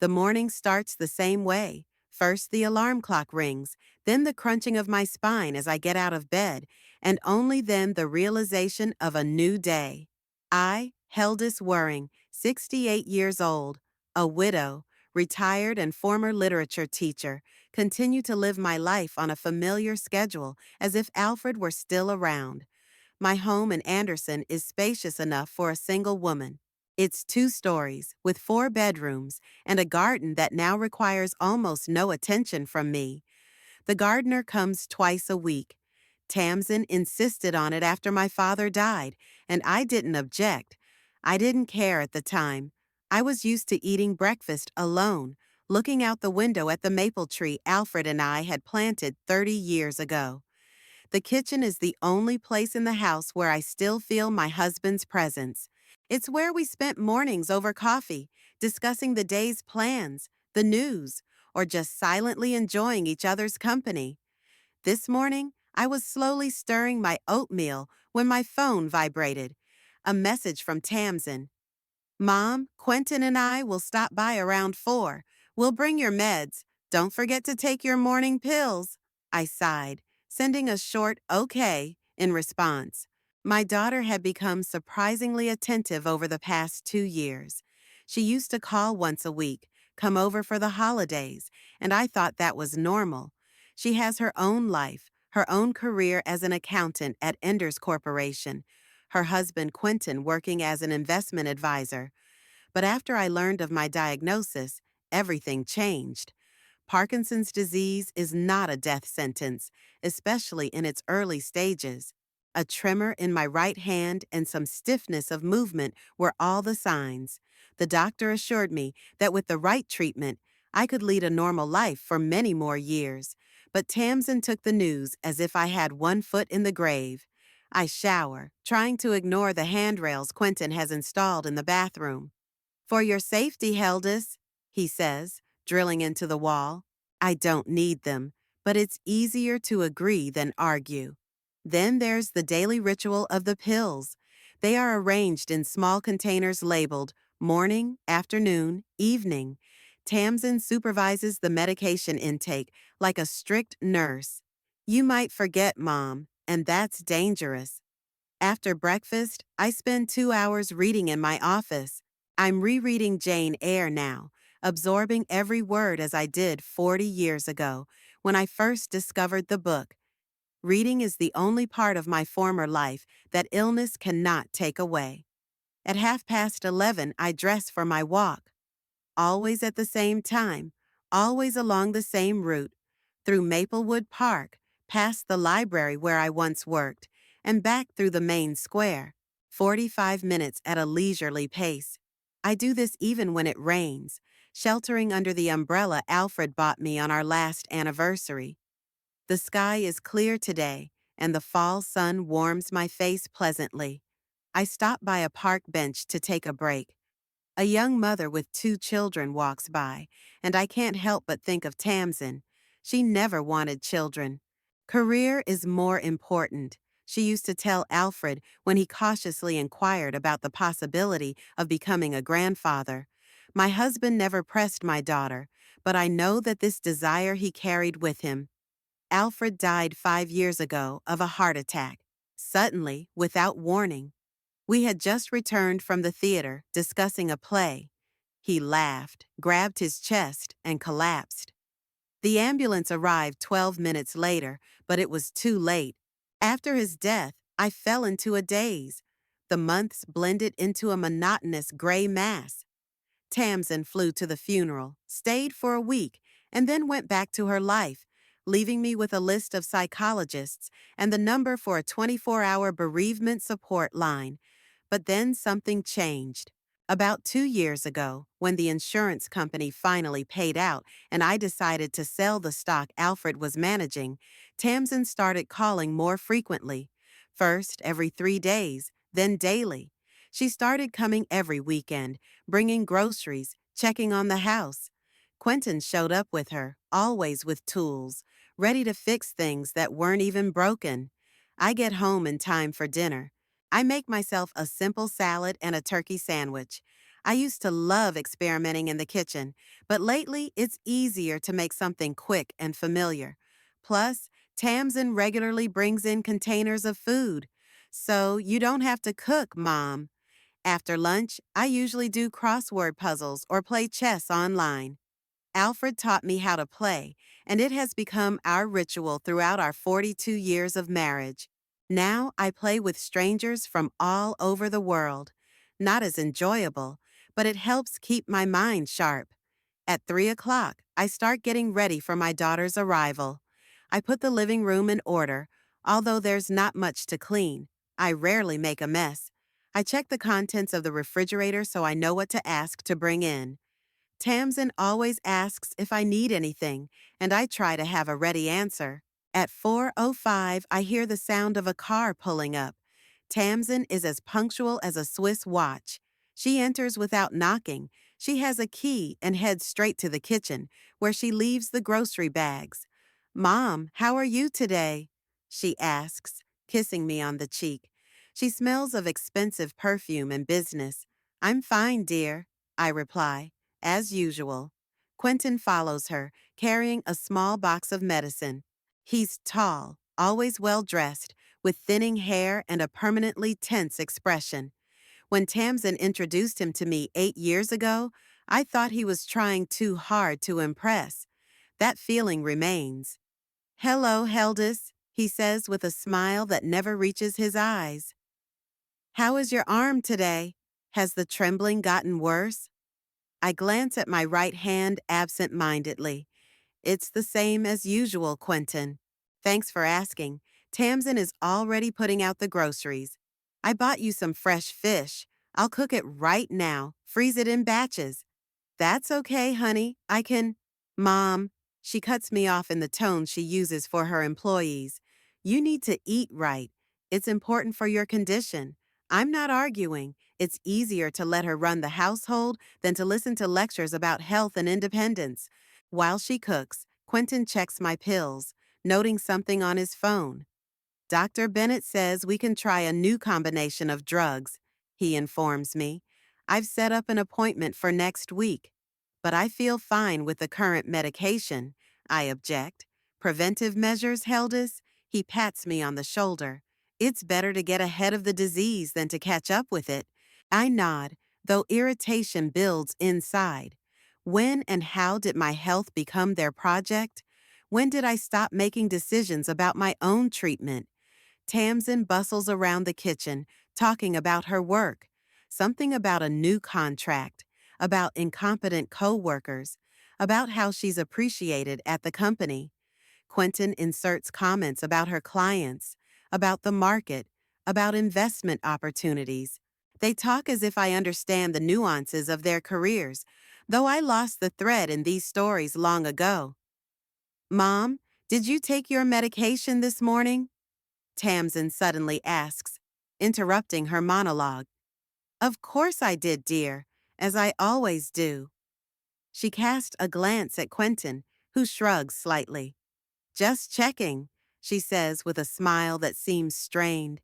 The morning starts the same way. First, the alarm clock rings, then the crunching of my spine as I get out of bed, and only then the realization of a new day. I, Heldis Waring, 68 years old, a widow, retired and former literature teacher, continue to live my life on a familiar schedule as if Alfred were still around. My home in Anderson is spacious enough for a single woman. It's 2 stories, with 4 bedrooms, and a garden that now requires almost no attention from me. The gardener comes twice a week. Tamsin insisted on it after my father died, and I didn't object. I didn't care at the time. I was used to eating breakfast alone, looking out the window at the maple tree Alfred and I had planted 30 years ago. The kitchen is the only place in the house where I still feel my husband's presence. It's where we spent mornings over coffee, discussing the day's plans, the news, or just silently enjoying each other's company. This morning, I was slowly stirring my oatmeal when my phone vibrated. A message from Tamsin. Mom, Quentin and I will stop by around 4. We'll bring your meds. Don't forget to take your morning pills. I sighed, sending a short okay in response. My daughter had become surprisingly attentive over the past 2 years. She used to call once a week, come over for the holidays, and I thought that was normal. She has her own life, her own career as an accountant at Enders Corporation, her husband Quentin working as an investment advisor. But after I learned of my diagnosis, everything changed. Parkinson's disease is not a death sentence, especially in its early stages. A tremor in my right hand and some stiffness of movement were all the signs. The doctor assured me that with the right treatment, I could lead a normal life for many more years. But Tamsin took the news as if I had one foot in the grave. I shower, trying to ignore the handrails Quentin has installed in the bathroom. For your safety, Heldis, he says, drilling into the wall. I don't need them, but it's easier to agree than argue. Then there's the daily ritual of the pills. They are arranged in small containers labeled morning, afternoon, evening. Tamsin supervises the medication intake like a strict nurse. You might forget, Mom, and that's dangerous. After breakfast, I spend 2 hours reading in my office. I'm rereading Jane Eyre now, absorbing every word as I did 40 years ago, when I first discovered the book. Reading is the only part of my former life that illness cannot take away. At 11:30, I dress for my walk. Always at the same time, always along the same route, through Maplewood Park, past the library where I once worked, and back through the main square, 45 minutes at a leisurely pace. I do this even when it rains, sheltering under the umbrella Alfred bought me on our last anniversary. The sky is clear today, and the fall sun warms my face pleasantly. I stop by a park bench to take a break. A young mother with 2 children walks by, and I can't help but think of Tamsin. She never wanted children. Career is more important, she used to tell Alfred when he cautiously inquired about the possibility of becoming a grandfather. My husband never pressed my daughter, but I know that this desire he carried with him. Alfred died 5 years ago of a heart attack, suddenly, without warning. We had just returned from the theater, discussing a play. He laughed, grabbed his chest, and collapsed. The ambulance arrived 12 minutes later, but it was too late. After his death, I fell into a daze. The months blended into a monotonous gray mass. Tamsin flew to the funeral, stayed for a week, and then went back to her life, leaving me with a list of psychologists and the number for a 24-hour bereavement support line. But then something changed. About 2 years ago, when the insurance company finally paid out and I decided to sell the stock Alfred was managing, Tamsin started calling more frequently. First, every 3 days, then daily. She started coming every weekend, bringing groceries, checking on the house. Quentin showed up with her, always with tools, ready to fix things that weren't even broken. I get home in time for dinner. I make myself a simple salad and a turkey sandwich. I used to love experimenting in the kitchen, but lately it's easier to make something quick and familiar. Plus, Tamsin regularly brings in containers of food. So you don't have to cook, Mom. After lunch, I usually do crossword puzzles or play chess online. Alfred taught me how to play, and it has become our ritual throughout our 42 years of marriage. Now I play with strangers from all over the world. Not as enjoyable, but it helps keep my mind sharp. At 3 o'clock, I start getting ready for my daughter's arrival. I put the living room in order, although there's not much to clean. I rarely make a mess. I check the contents of the refrigerator so I know what to ask to bring in. Tamsin always asks if I need anything, and I try to have a ready answer. At 4:05, I hear the sound of a car pulling up. Tamsin is as punctual as a Swiss watch. She enters without knocking. She has a key and heads straight to the kitchen, where she leaves the grocery bags. Mom, how are you today? She asks, kissing me on the cheek. She smells of expensive perfume and business. I'm fine, dear, I reply. As usual. Quentin follows her, carrying a small box of medicine. He's tall, always well dressed, with thinning hair and a permanently tense expression. When Tamsin introduced him to me 8 years ago, I thought he was trying too hard to impress. That feeling remains. Hello, Heldis, he says with a smile that never reaches his eyes. How is your arm today? Has the trembling gotten worse? I glance at my right hand absent-mindedly. It's the same as usual, Quentin. Thanks for asking. Tamsin is already putting out the groceries. I bought you some fresh fish. I'll cook it right now, freeze it in batches. That's okay, honey. I can. Mom, she cuts me off in the tone she uses for her employees. You need to eat right. It's important for your condition. I'm not arguing. It's easier to let her run the household than to listen to lectures about health and independence. While she cooks, Quentin checks my pills, noting something on his phone. Dr. Bennett says we can try a new combination of drugs, he informs me. I've set up an appointment for next week. But I feel fine with the current medication, I object. Preventive measures, Heldis? He pats me on the shoulder. It's better to get ahead of the disease than to catch up with it. I nod, though irritation builds inside. When and how did my health become their project? When did I stop making decisions about my own treatment? Tamsin bustles around the kitchen, talking about her work. Something about a new contract, about incompetent co-workers, about how she's appreciated at the company. Quentin inserts comments about her clients, about the market, about investment opportunities. They talk as if I understand the nuances of their careers, though I lost the thread in these stories long ago. Mom, did you take your medication this morning? Tamsin suddenly asks, interrupting her monologue. Of course I did, dear, as I always do. She cast a glance at Quentin, who shrugs slightly. Just checking, she says with a smile that seems strained.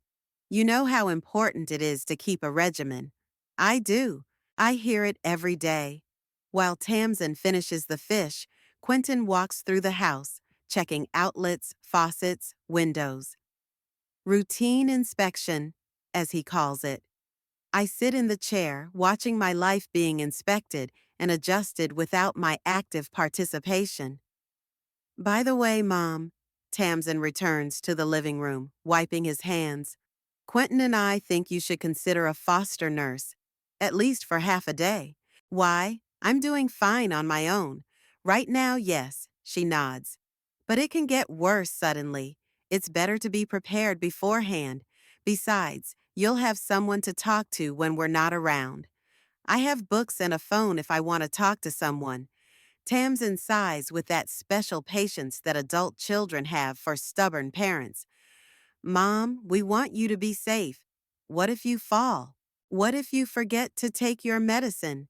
You know how important it is to keep a regimen. I do. I hear it every day. While Tamsin finishes the fish, Quentin walks through the house, checking outlets, faucets, windows. Routine inspection, as he calls it. I sit in the chair, watching my life being inspected and adjusted without my active participation. By the way, Mom, Tamsin returns to the living room, wiping his hands. Quentin and I think you should consider a foster nurse, at least for half a day. Why? I'm doing fine on my own. Right now, yes, she nods. But it can get worse suddenly. It's better to be prepared beforehand. Besides, you'll have someone to talk to when we're not around. I have books and a phone if I want to talk to someone. Tamsin sighs with that special patience that adult children have for stubborn parents. Mom, we want you to be safe. What if you fall? What if you forget to take your medicine?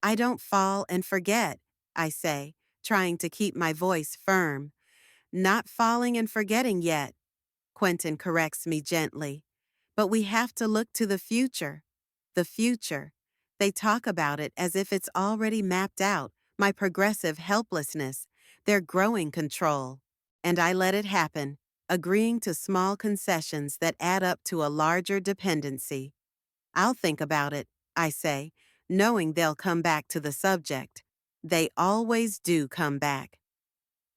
I don't fall and forget, I say, trying to keep my voice firm. Not falling and forgetting yet, Quentin corrects me gently. But we have to look to the future. The future. They talk about it as if it's already mapped out, my progressive helplessness, their growing control. And I let it happen, agreeing to small concessions that add up to a larger dependency. I'll think about it, I say, knowing they'll come back to the subject. They always do come back.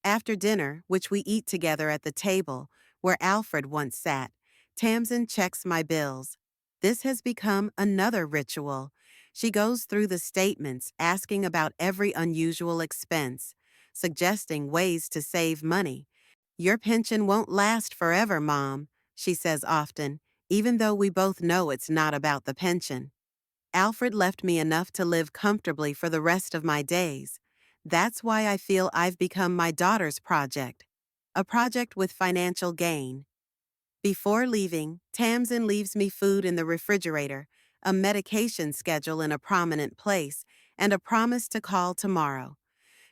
After dinner, which we eat together at the table where Alfred once sat, Tamsin checks my bills. This has become another ritual. She goes through the statements, asking about every unusual expense, suggesting ways to save money. Your pension won't last forever, Mom, she says often, even though we both know it's not about the pension. Alfred left me enough to live comfortably for the rest of my days. That's why I feel I've become my daughter's project, a project with financial gain. Before leaving, Tamsin leaves me food in the refrigerator, a medication schedule in a prominent place, and a promise to call tomorrow.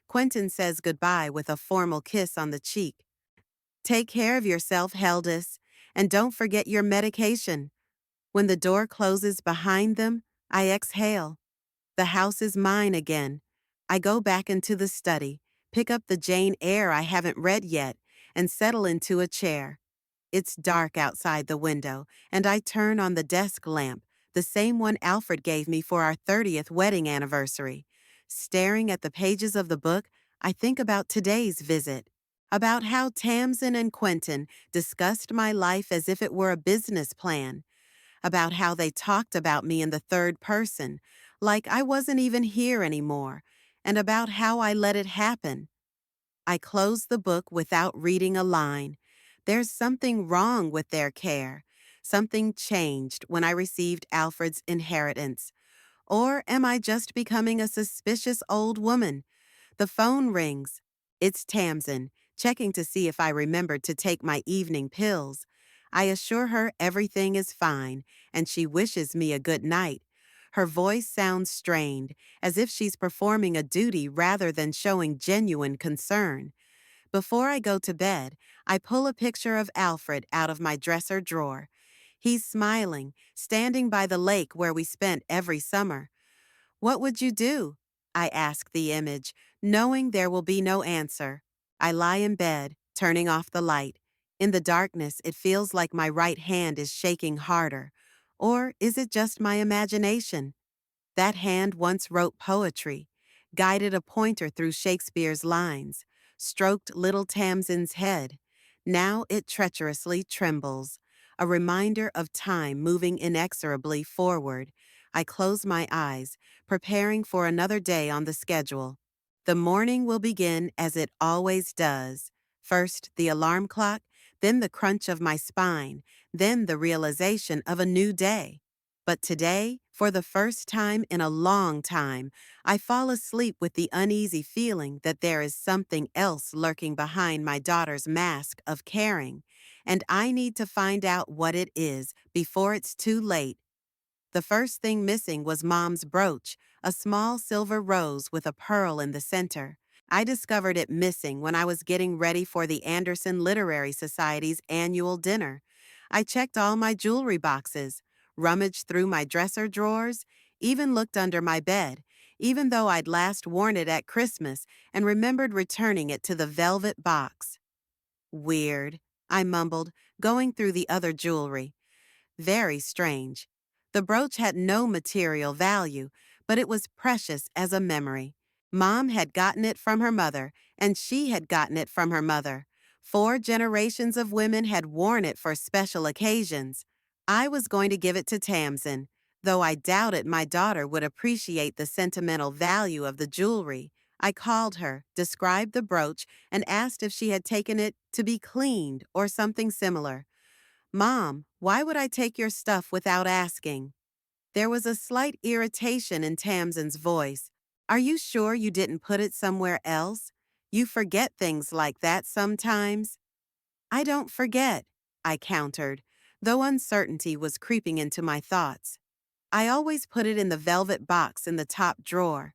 Quentin says goodbye with a formal kiss on the cheek. Take care of yourself, Heldis, and don't forget your medication. When the door closes behind them, I exhale. The house is mine again. I go back into the study, pick up the Jane Eyre I haven't read yet, and settle into a chair. It's dark outside the window, and I turn on the desk lamp, the same one Alfred gave me for our 30th wedding anniversary. Staring at the pages of the book, I think about today's visit, about how Tamsin and Quentin discussed my life as if it were a business plan, about how they talked about me in the third person, like I wasn't even here anymore, and about how I let it happen. I close the book without reading a line. There's something wrong with their care. Something changed when I received Alfred's inheritance. Or am I just becoming a suspicious old woman? The phone rings. It's Tamsin, checking to see if I remembered to take my evening pills. I assure her everything is fine, and she wishes me a good night. Her voice sounds strained, as if she's performing a duty rather than showing genuine concern. Before I go to bed, I pull a picture of Alfred out of my dresser drawer. He's smiling, standing by the lake where we spent every summer. What would you do? I ask the image, knowing there will be no answer. I lie in bed, turning off the light. In the darkness, it feels like my right hand is shaking harder. Or is it just my imagination? That hand once wrote poetry, guided a pointer through Shakespeare's lines, stroked little Tamsin's head. Now it treacherously trembles, a reminder of time moving inexorably forward. I close my eyes, preparing for another day on the schedule. The morning will begin as it always does. First the alarm clock, then the crunch of my spine, then the realization of a new day. But today, for the first time in a long time, I fall asleep with the uneasy feeling that there is something else lurking behind my daughter's mask of caring, and I need to find out what it is before it's too late. The first thing missing was Mom's brooch, a small silver rose with a pearl in the center. I discovered it missing when I was getting ready for the Anderson Literary Society's annual dinner. I checked all my jewelry boxes, rummaged through my dresser drawers, even looked under my bed, even though I'd last worn it at Christmas and remembered returning it to the velvet box. Weird, I mumbled, going through the other jewelry. Very strange. The brooch had no material value, but it was precious as a memory. Mom had gotten it from her mother, and she had gotten it from her mother. 4 generations of women had worn it for special occasions. I was going to give it to Tamsin, though I doubted my daughter would appreciate the sentimental value of the jewelry. I called her, described the brooch, and asked if she had taken it to be cleaned or something similar. Mom, why would I take your stuff without asking? There was a slight irritation in Tamsin's voice. Are you sure you didn't put it somewhere else? You forget things like that sometimes. I don't forget, I countered, though uncertainty was creeping into my thoughts. I always put it in the velvet box in the top drawer.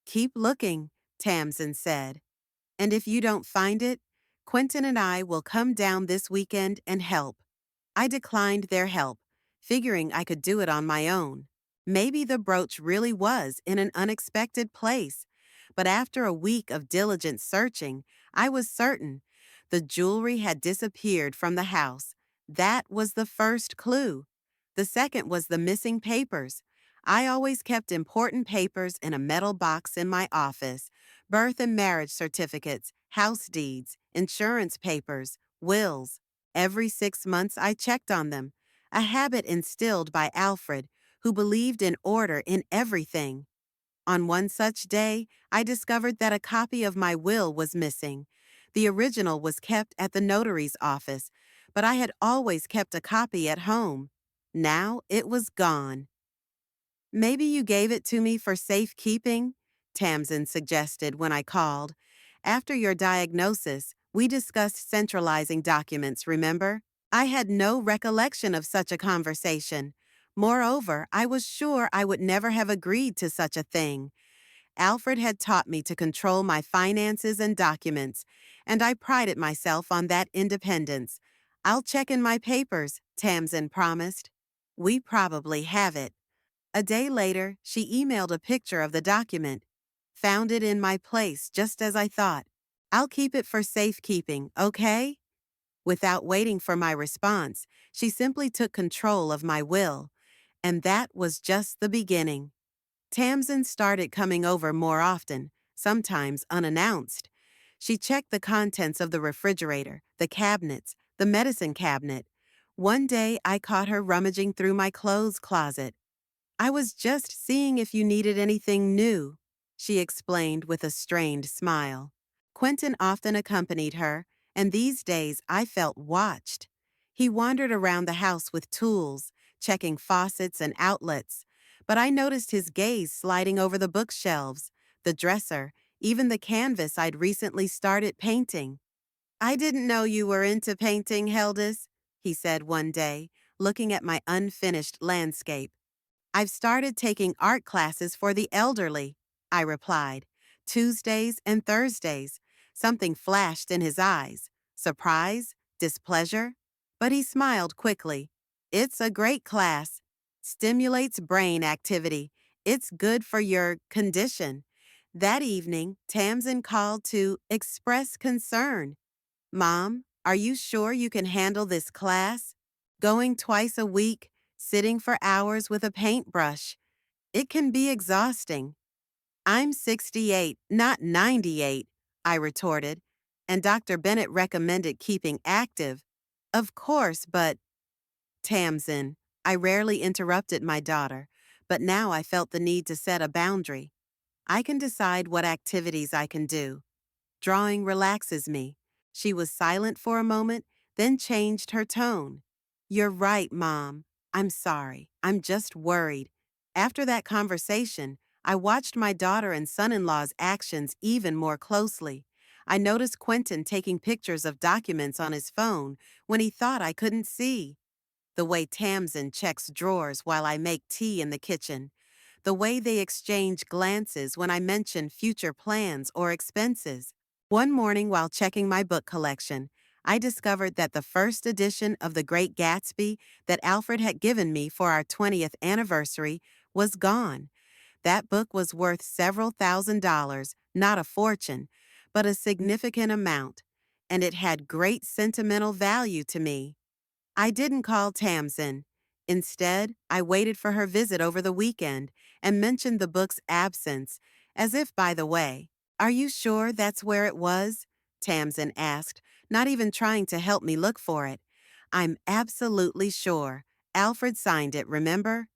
Keep looking, Tamsin said. And if you don't find it, Quentin and I will come down this weekend and help. I declined their help, figuring I could do it on my own. Maybe the brooch really was in an unexpected place. But after a week of diligent searching, I was certain the jewelry had disappeared from the house. That was the first clue. The second was the missing papers. I always kept important papers in a metal box in my office: birth and marriage certificates, house deeds, insurance papers, wills. Every 6 months I checked on them, a habit instilled by Alfred, who believed in order in everything. On one such day, I discovered that a copy of my will was missing. The original was kept at the notary's office, but I had always kept a copy at home. Now it was gone. Maybe you gave it to me for safekeeping, Tamsin suggested when I called. After your diagnosis, we discussed centralizing documents, remember? I had no recollection of such a conversation. Moreover, I was sure I would never have agreed to such a thing. Alfred had taught me to control my finances and documents, and I prided myself on that independence. I'll check in my papers, Tamsin promised. We probably have it. A day later, she emailed a picture of the document. Found it in my place, just as I thought. I'll keep it for safekeeping, okay? Without waiting for my response, she simply took control of my will. And that was just the beginning. Tamsin started coming over more often, sometimes unannounced. She checked the contents of the refrigerator, the cabinets, the medicine cabinet. One day, I caught her rummaging through my clothes closet. I was just seeing if you needed anything new, she explained with a strained smile. Quentin often accompanied her, and these days I felt watched. He wandered around the house with tools, checking faucets and outlets, but I noticed his gaze sliding over the bookshelves, the dresser, even the canvas I'd recently started painting. I didn't know you were into painting, Heldis, he said one day, looking at my unfinished landscape. I've started taking art classes for the elderly, I replied. Tuesdays and Thursdays. Something flashed in his eyes. Surprise? Displeasure? But he smiled quickly. It's a great class. Stimulates brain activity. It's good for your condition. That evening, Tamsin called to express concern. Mom, are you sure you can handle this class? Going twice a week, sitting for hours with a paintbrush. It can be exhausting. I'm 68, not 98, I retorted, and Dr. Bennett recommended keeping active. Of course, but Tamsin, I rarely interrupted my daughter, but now I felt the need to set a boundary. I can decide what activities I can do. Drawing relaxes me. She was silent for a moment, then changed her tone. You're right, Mom. I'm sorry. I'm just worried. After that conversation, I watched my daughter and son-in-law's actions even more closely. I noticed Quentin taking pictures of documents on his phone when he thought I couldn't see. The way Tamsin checks drawers while I make tea in the kitchen. The way they exchange glances when I mention future plans or expenses. One morning while checking my book collection, I discovered that the first edition of The Great Gatsby that Alfred had given me for our 20th anniversary was gone. That book was worth several $1,000s, not a fortune, but a significant amount, and it had great sentimental value to me. I didn't call Tamsin. Instead, I waited for her visit over the weekend and mentioned the book's absence, as if by the way. Are you sure that's where it was? Tamsin asked, not even trying to help me look for it. I'm absolutely sure. Alfred signed it, remember?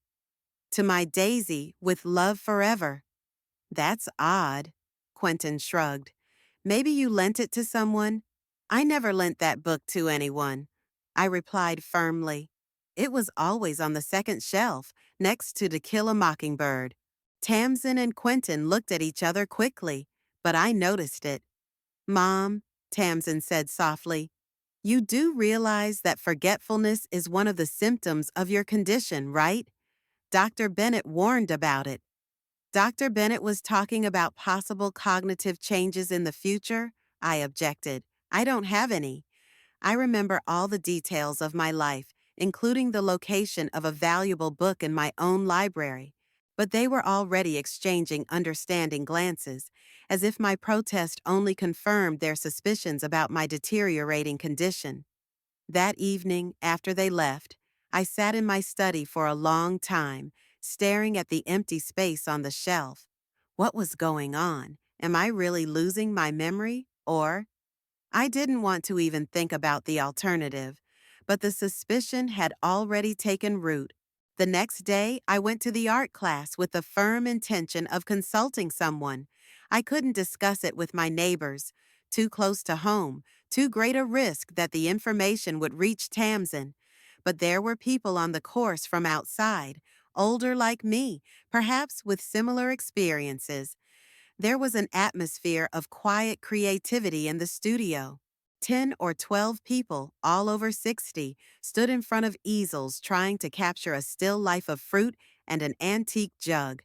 To my Daisy, with love forever. That's odd. Quentin shrugged. Maybe you lent it to someone? I never lent that book to anyone. I replied firmly. It was always on the second shelf, next to To Kill a Mockingbird. Tamsin and Quentin looked at each other quickly, but I noticed it. Mom, Tamsin said softly, you do realize that forgetfulness is one of the symptoms of your condition, right? Dr. Bennett warned about it. Dr. Bennett was talking about possible cognitive changes in the future, I objected. I don't have any. I remember all the details of my life, including the location of a valuable book in my own library. But they were already exchanging understanding glances, as if my protest only confirmed their suspicions about my deteriorating condition. That evening, after they left, I sat in my study for a long time, staring at the empty space on the shelf. What was going on? Am I really losing my memory? Or I didn't want to even think about the alternative, but the suspicion had already taken root. The next day, I went to the art class with the firm intention of consulting someone. I couldn't discuss it with my neighbors. Too close to home, too great a risk that the information would reach Tamsin. But there were people on the course from outside, older like me, perhaps with similar experiences. There was an atmosphere of quiet creativity in the studio. 10 or 12 people, all over 60, stood in front of easels trying to capture a still life of fruit and an antique jug.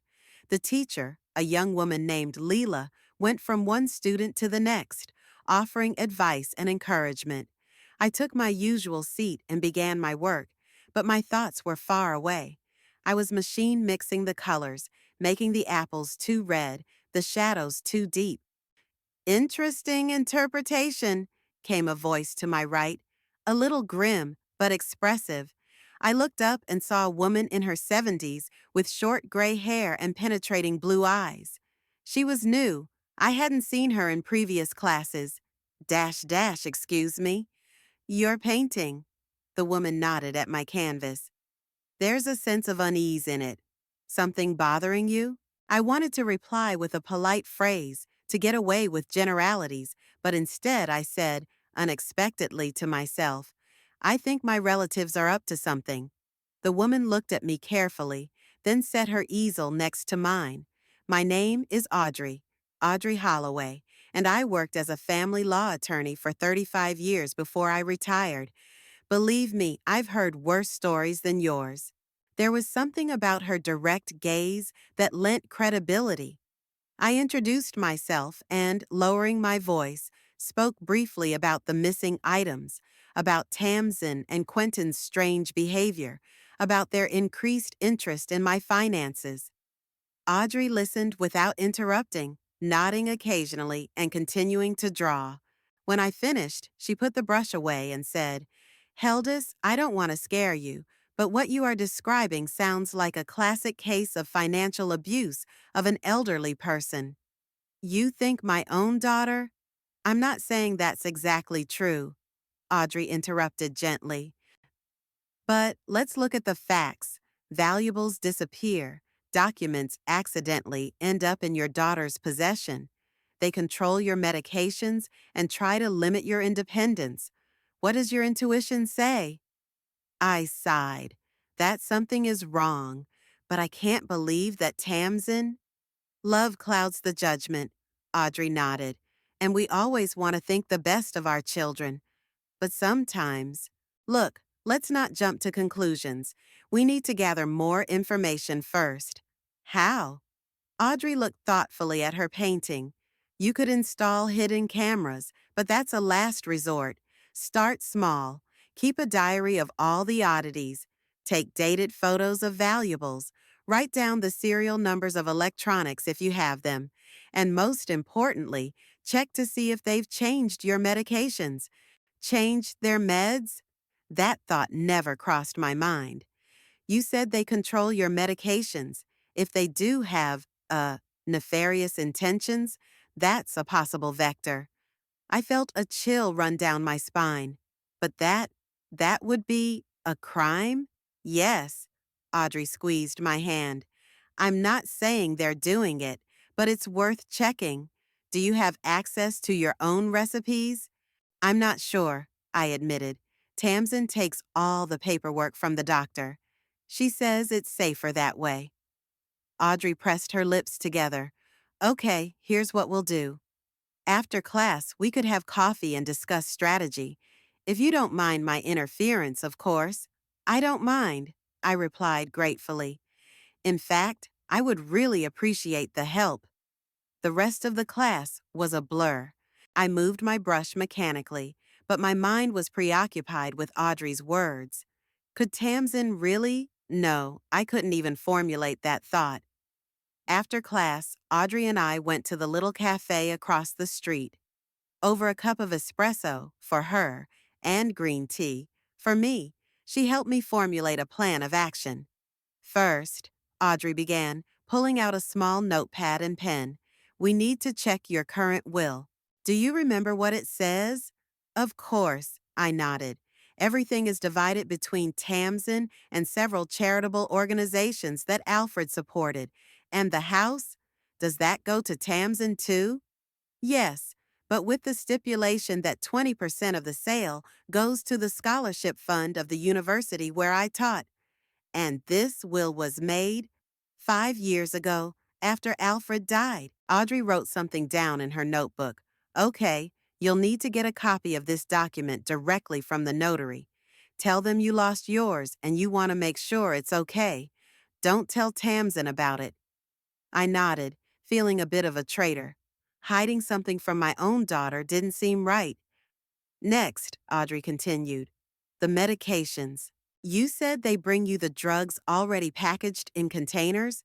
The teacher, a young woman named Leela, went from one student to the next, offering advice and encouragement. I took my usual seat and began my work, but my thoughts were far away. I was machine mixing the colors, making the apples too red, the shadows too deep. Interesting interpretation, came a voice to my right, a little grim but expressive. I looked up and saw a woman in her 70s with short gray hair and penetrating blue eyes. She was new. I hadn't seen her in previous classes. Dash dash, excuse me. You're painting. The woman nodded at my canvas. There's a sense of unease in it. Something bothering you? I wanted to reply with a polite phrase to get away with generalities, but instead I said, unexpectedly to myself, I think my relatives are up to something. The woman looked at me carefully, then set her easel next to mine. My name is Audrey, Audrey Holloway, and I worked as a family law attorney for 35 years before I retired. Believe me, I've heard worse stories than yours. There was something about her direct gaze that lent credibility. I introduced myself and, lowering my voice, spoke briefly about the missing items, about Tamsin and Quentin's strange behavior, about their increased interest in my finances. Audrey listened without interrupting, nodding occasionally and continuing to draw. When I finished, she put the brush away and said, Heldis, I don't want to scare you, but what you are describing sounds like a classic case of financial abuse of an elderly person. You think my own daughter? I'm not saying that's exactly true, Audrey interrupted gently. But let's look at the facts. Valuables disappear. Documents accidentally end up in your daughter's possession. They control your medications and try to limit your independence. What does your intuition say? I sighed. That something is wrong, but I can't believe that Tamsin. Love clouds the judgment, Audrey nodded, and we always want to think the best of our children. But sometimes, look, let's not jump to conclusions. We need to gather more information first. How? Audrey looked thoughtfully at her painting. You could install hidden cameras, but that's a last resort. Start small. Keep a diary of all the oddities. Take dated photos of valuables. Write down the serial numbers of electronics if you have them. And most importantly, check to see if they've changed your medications. Change their meds? That thought never crossed my mind. You said they control your medications. If they do have, nefarious intentions, that's a possible vector. I felt a chill run down my spine. But that would be a crime? Yes. Audrey squeezed my hand. I'm not saying they're doing it, but it's worth checking. Do you have access to your own recipes? I'm not sure, I admitted. Tamsin takes all the paperwork from the doctor. She says it's safer that way. Audrey pressed her lips together. Okay, here's what we'll do. After class, we could have coffee and discuss strategy. If you don't mind my interference, of course. I don't mind, I replied gratefully. In fact, I would really appreciate the help. The rest of the class was a blur. I moved my brush mechanically, but my mind was preoccupied with Audrey's words. Could Tamsin really? No, I couldn't even formulate that thought. After class, Audrey and I went to the little cafe across the street. Over a cup of espresso, for her, and green tea, for me, she helped me formulate a plan of action. First, Audrey began, pulling out a small notepad and pen. We need to check your current will. Do you remember what it says? Of course, I nodded. Everything is divided between Tamsin and several charitable organizations that Alfred supported. And the house? Does that go to Tamsin too? Yes, but with the stipulation that 20% of the sale goes to the scholarship fund of the university where I taught. And this will was made 5 years ago, after Alfred died. Audrey wrote something down in her notebook. Okay, you'll need to get a copy of this document directly from the notary. Tell them you lost yours and you want to make sure it's okay. Don't tell Tamsin about it. I nodded, feeling a bit of a traitor. Hiding something from my own daughter didn't seem right. Next, Audrey continued, the medications. You said they bring you the drugs already packaged in containers?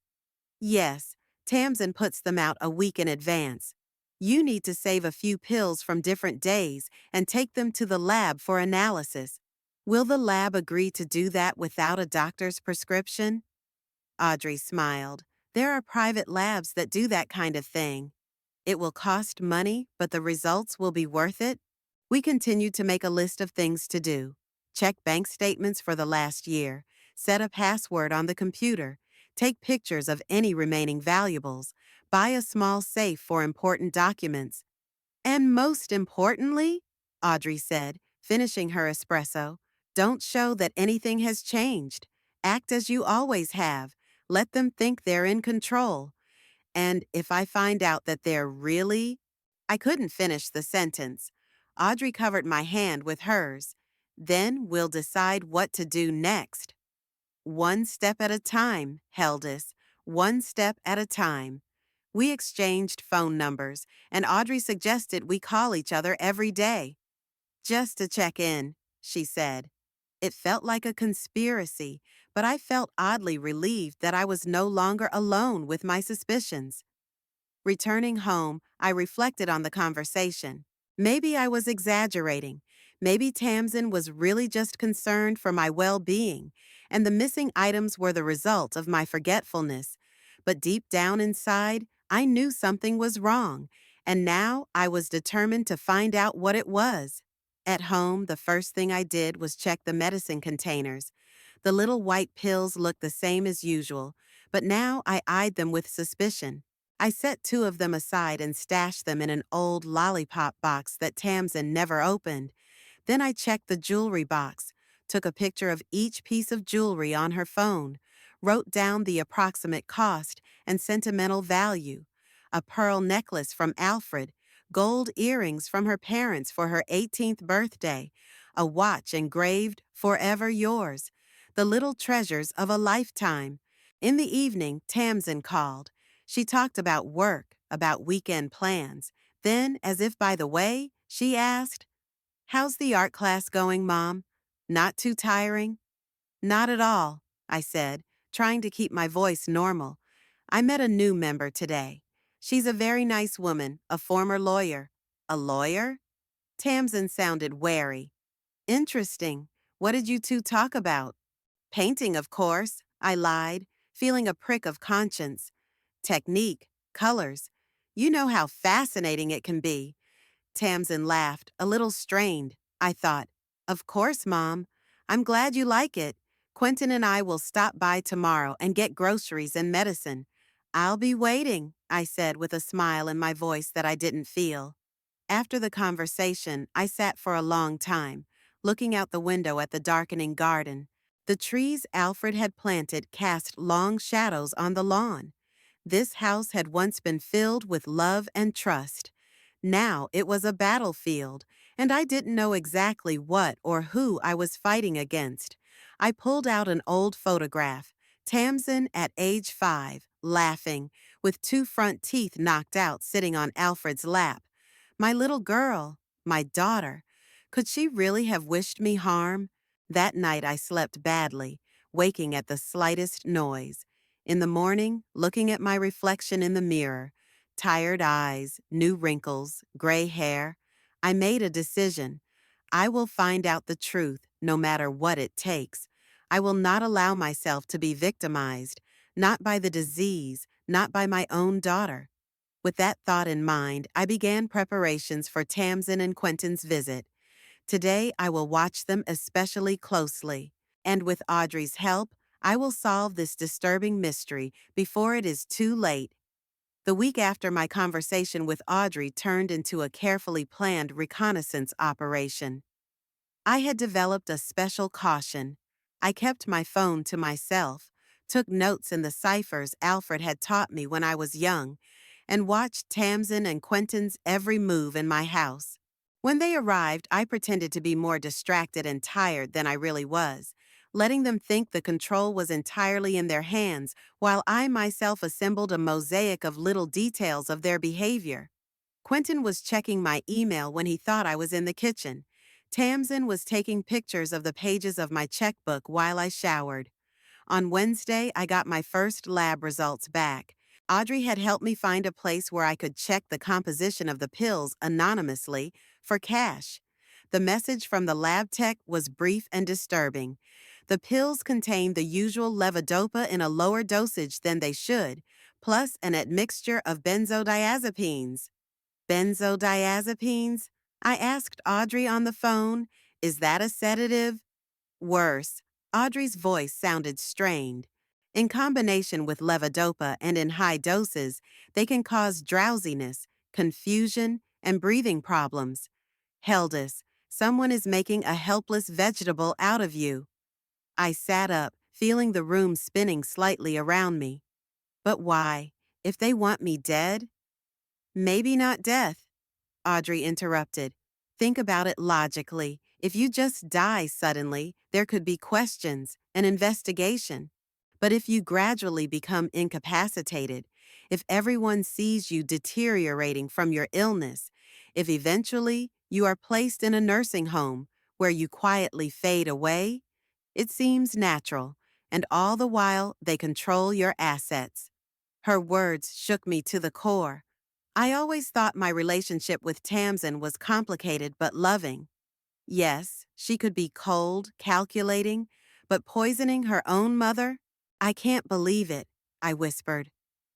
Yes, Tamsin puts them out a week in advance. You need to save a few pills from different days and take them to the lab for analysis. Will the lab agree to do that without a doctor's prescription? Audrey smiled. There are private labs that do that kind of thing. It will cost money, but the results will be worth it. We continued to make a list of things to do. Check bank statements for the last year, set a password on the computer, take pictures of any remaining valuables, buy a small safe for important documents. And most importantly, Audrey said, finishing her espresso, don't show that anything has changed. Act as you always have. Let them think they're in control. And if I find out that they're really... I couldn't finish the sentence. Audrey covered my hand with hers. Then we'll decide what to do next. One step at a time, Heldis. One step at a time. We exchanged phone numbers, and Audrey suggested we call each other every day. Just to check in, she said. It felt like a conspiracy, but I felt oddly relieved that I was no longer alone with my suspicions. Returning home, I reflected on the conversation. Maybe I was exaggerating. Maybe Tamsin was really just concerned for my well-being, and the missing items were the result of my forgetfulness. But deep down inside, I knew something was wrong, and now I was determined to find out what it was. At home, the first thing I did was check the medicine containers. The little white pills looked the same as usual, but now I eyed them with suspicion. I set 2 of them aside and stashed them in an old lollipop box that Tamsin never opened. Then I checked the jewelry box, took a picture of each piece of jewelry on her phone, wrote down the approximate cost and sentimental value. A pearl necklace from Alfred, gold earrings from her parents for her 18th birthday, a watch engraved "Forever Yours," the little treasures of a lifetime. In the evening, Tamsin called. She talked about work, about weekend plans. Then, as if by the way, she asked, "How's the art class going, Mom? Not too tiring?" "Not at all," I said, trying to keep my voice normal. "I met a new member today. She's a very nice woman, a former lawyer." "A lawyer?" Tamsin sounded wary. "Interesting. What did you two talk about?" "Painting, of course," I lied, feeling a prick of conscience. "Technique, colors. You know how fascinating it can be." Tamsin laughed, a little strained. I thought, "Of course, Mom. I'm glad you like it. Quentin and I will stop by tomorrow and get groceries and medicine." "I'll be waiting," I said with a smile in my voice that I didn't feel. After the conversation, I sat for a long time, looking out the window at the darkening garden. The trees Alfred had planted cast long shadows on the lawn. This house had once been filled with love and trust. Now it was a battlefield, and I didn't know exactly what or who I was fighting against. I pulled out an old photograph, Tamsin at age 5, laughing, with 2 front teeth knocked out sitting on Alfred's lap. My little girl, my daughter. Could she really have wished me harm? That night I slept badly, waking at the slightest noise. In the morning, looking at my reflection in the mirror, tired eyes, new wrinkles, gray hair, I made a decision. I will find out the truth, no matter what it takes. I will not allow myself to be victimized, not by the disease, not by my own daughter. With that thought in mind, I began preparations for Tamsin and Quentin's visit. Today, I will watch them especially closely. And with Audrey's help, I will solve this disturbing mystery before it is too late. The week after my conversation with Audrey turned into a carefully planned reconnaissance operation. I had developed a special caution. I kept my phone to myself, took notes in the ciphers Alfred had taught me when I was young, and watched Tamsin and Quentin's every move in my house. When they arrived, I pretended to be more distracted and tired than I really was, letting them think the control was entirely in their hands while I myself assembled a mosaic of little details of their behavior. Quentin was checking my email when he thought I was in the kitchen. Tamsin was taking pictures of the pages of my checkbook while I showered. On Wednesday, I got my first lab results back. Audrey had helped me find a place where I could check the composition of the pills anonymously for cash. The message from the lab tech was brief and disturbing. The pills contained the usual levodopa in a lower dosage than they should, plus an admixture of benzodiazepines. Benzodiazepines? I asked Audrey on the phone. Is that a sedative? Worse, Audrey's voice sounded strained. In combination with levodopa and in high doses, they can cause drowsiness, confusion, and breathing problems. Heldis, someone is making a helpless vegetable out of you. I sat up, feeling the room spinning slightly around me. But why? If they want me dead? Maybe not death. Audrey interrupted. Think about it logically. If you just die suddenly, there could be questions, an investigation. But if you gradually become incapacitated, if everyone sees you deteriorating from your illness, if eventually you are placed in a nursing home where you quietly fade away, it seems natural, and all the while they control your assets. Her words shook me to the core. I always thought my relationship with Tamsin was complicated but loving. Yes, she could be cold, calculating, but poisoning her own mother? I can't believe it, I whispered.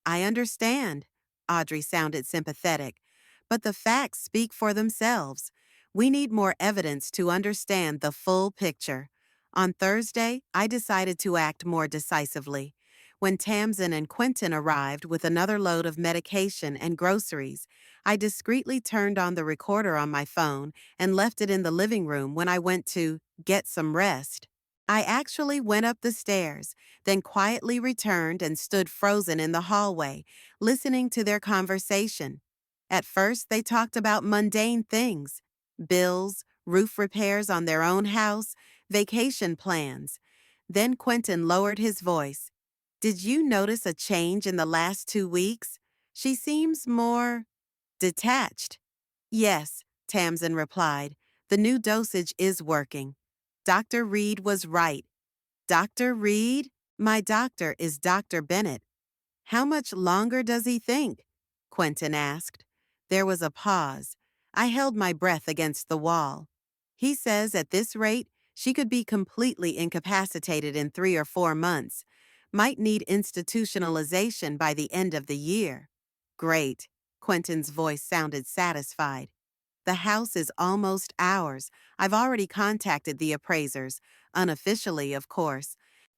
I understand. Audrey sounded sympathetic. But the facts speak for themselves. We need more evidence to understand the full picture. On Thursday, I decided to act more decisively. When Tamsin and Quentin arrived with another load of medication and groceries, I discreetly turned on the recorder on my phone and left it in the living room when I went to get some rest. I actually went up the stairs, then quietly returned and stood frozen in the hallway, listening to their conversation. At first, they talked about mundane things: bills, roof repairs on their own house, vacation plans. Then Quentin lowered his voice. Did you notice a change in the last 2 weeks? She seems more detached. Yes, Tamsin replied. The new dosage is working. Dr. Reed was right. Dr. Reed? My doctor is Dr. Bennett. How much longer does he think? Quentin asked. There was a pause. I held my breath against the wall. He says at this rate, she could be completely incapacitated in 3 or 4 months. Might need institutionalization by the end of the year. Great. Quentin's voice sounded satisfied. The house is almost ours. I've already contacted the appraisers, unofficially, of course.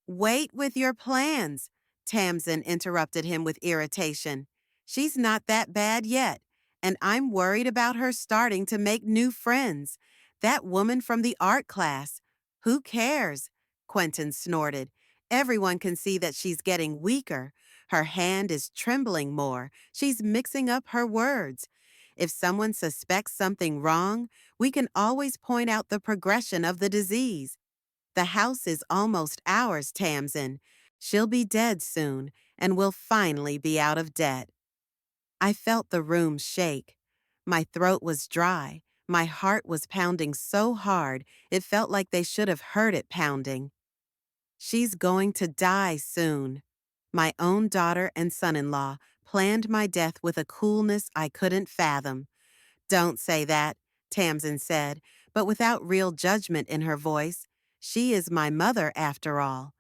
Wait with your plans, Tamsin interrupted him with irritation. She's not that bad yet, and I'm worried about her starting to make new friends. That woman from the art class. Who cares? Quentin snorted. Everyone can see that she's getting weaker. Her hand is trembling more. She's mixing up her words. If someone suspects something wrong, we can always point out the progression of the disease. The house is almost ours, Tamsin. She'll be dead soon, and we'll finally be out of debt. I felt the room shake. My throat was dry. My heart was pounding so hard, it felt like they should have heard it pounding. She's going to die soon. My own daughter and son-in-law planned my death with a coolness I couldn't fathom. Don't say that, Tamsin said, but without real judgment in her voice. She is my mother, after all.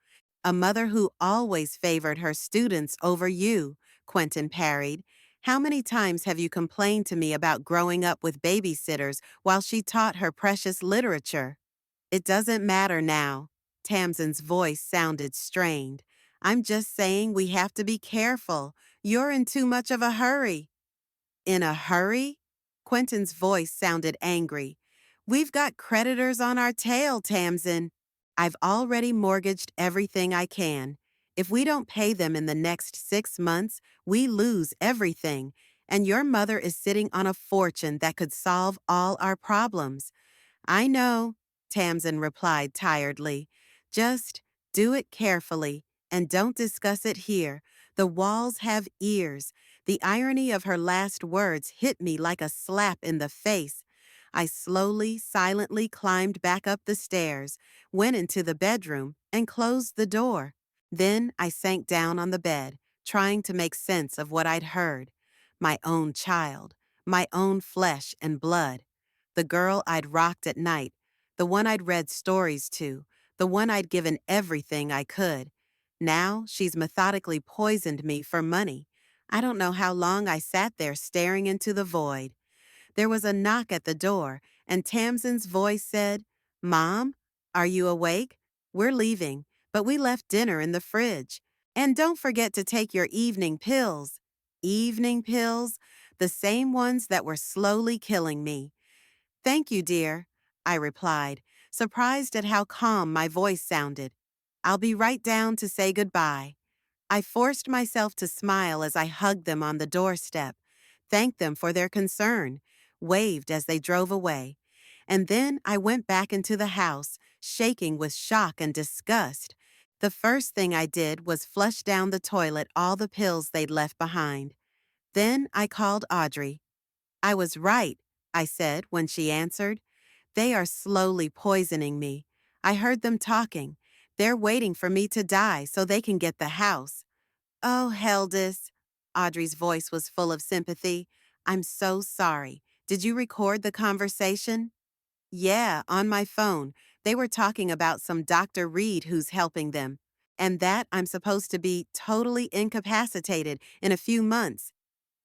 A mother who always favored her students over you, Quentin parried. How many times have you complained to me about growing up with babysitters while she taught her precious literature? It doesn't matter now. Tamsin's voice sounded strained. I'm just saying we have to be careful. You're in too much of a hurry. In a hurry? Quentin's voice sounded angry. We've got creditors on our tail, Tamsin. I've already mortgaged everything I can. If we don't pay them in the next 6 months, we lose everything, and your mother is sitting on a fortune that could solve all our problems. I know, Tamsin replied tiredly. Just do it carefully and don't discuss it here. The walls have ears. The irony of her last words hit me like a slap in the face. I slowly, silently climbed back up the stairs, went into the bedroom, and closed the door. Then I sank down on the bed, trying to make sense of what I'd heard. My own child, my own flesh and blood. The girl I'd rocked at night, the one I'd read stories to, the one I'd given everything I could. Now she's methodically poisoned me for money. I don't know how long I sat there staring into the void. There was a knock at the door, and Tamsin's voice said, "Mom, are you awake? We're leaving, but we left dinner in the fridge. And don't forget to take your evening pills." Evening pills? The same ones that were slowly killing me. "Thank you, dear," I replied, surprised at how calm my voice sounded. "I'll be right down to say goodbye." I forced myself to smile as I hugged them on the doorstep, thanked them for their concern, waved as they drove away. And then I went back into the house, shaking with shock and disgust. The first thing I did was flush down the toilet all the pills they'd left behind. Then I called Audrey. "I was right," I said when she answered. "They are slowly poisoning me. I heard them talking. They're waiting for me to die so they can get the house." "Oh, Heldis." Audrey's voice was full of sympathy. "I'm so sorry. Did you record the conversation?" "Yeah, on my phone. They were talking about some Dr. Reed who's helping them, and that I'm supposed to be totally incapacitated in a few months.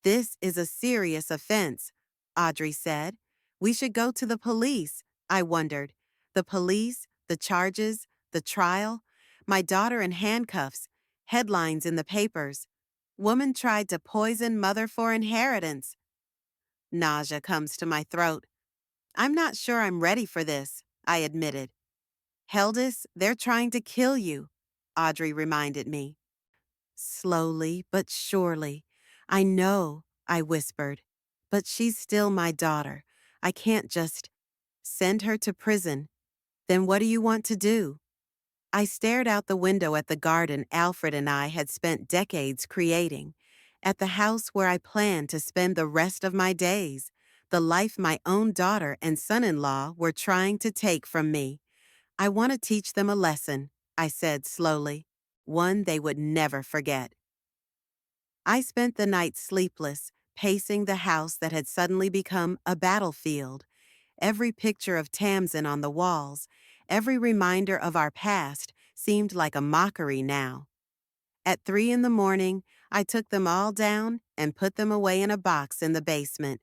This is a serious offense," Audrey said. "We should go to the police," I wondered. The police, the charges, the trial, my daughter in handcuffs, headlines in the papers. "Woman tried to poison mother for inheritance." Nausea comes to my throat. "I'm not sure I'm ready for this," I admitted. "Heldis, they're trying to kill you," Audrey reminded me. Slowly but surely. "I know," I whispered. "But she's still my daughter. I can't just send her to prison. Then what do you want to do?" I stared out the window at the garden Alfred and I had spent decades creating, at the house where I planned to spend the rest of my days, the life my own daughter and son-in-law were trying to take from me. "I want to teach them a lesson," I said slowly, "one they would never forget." I spent the night sleepless, pacing the house that had suddenly become a battlefield. Every picture of Tamsin on the walls, every reminder of our past seemed like a mockery now. At 3 in the morning, I took them all down and put them away in a box in the basement.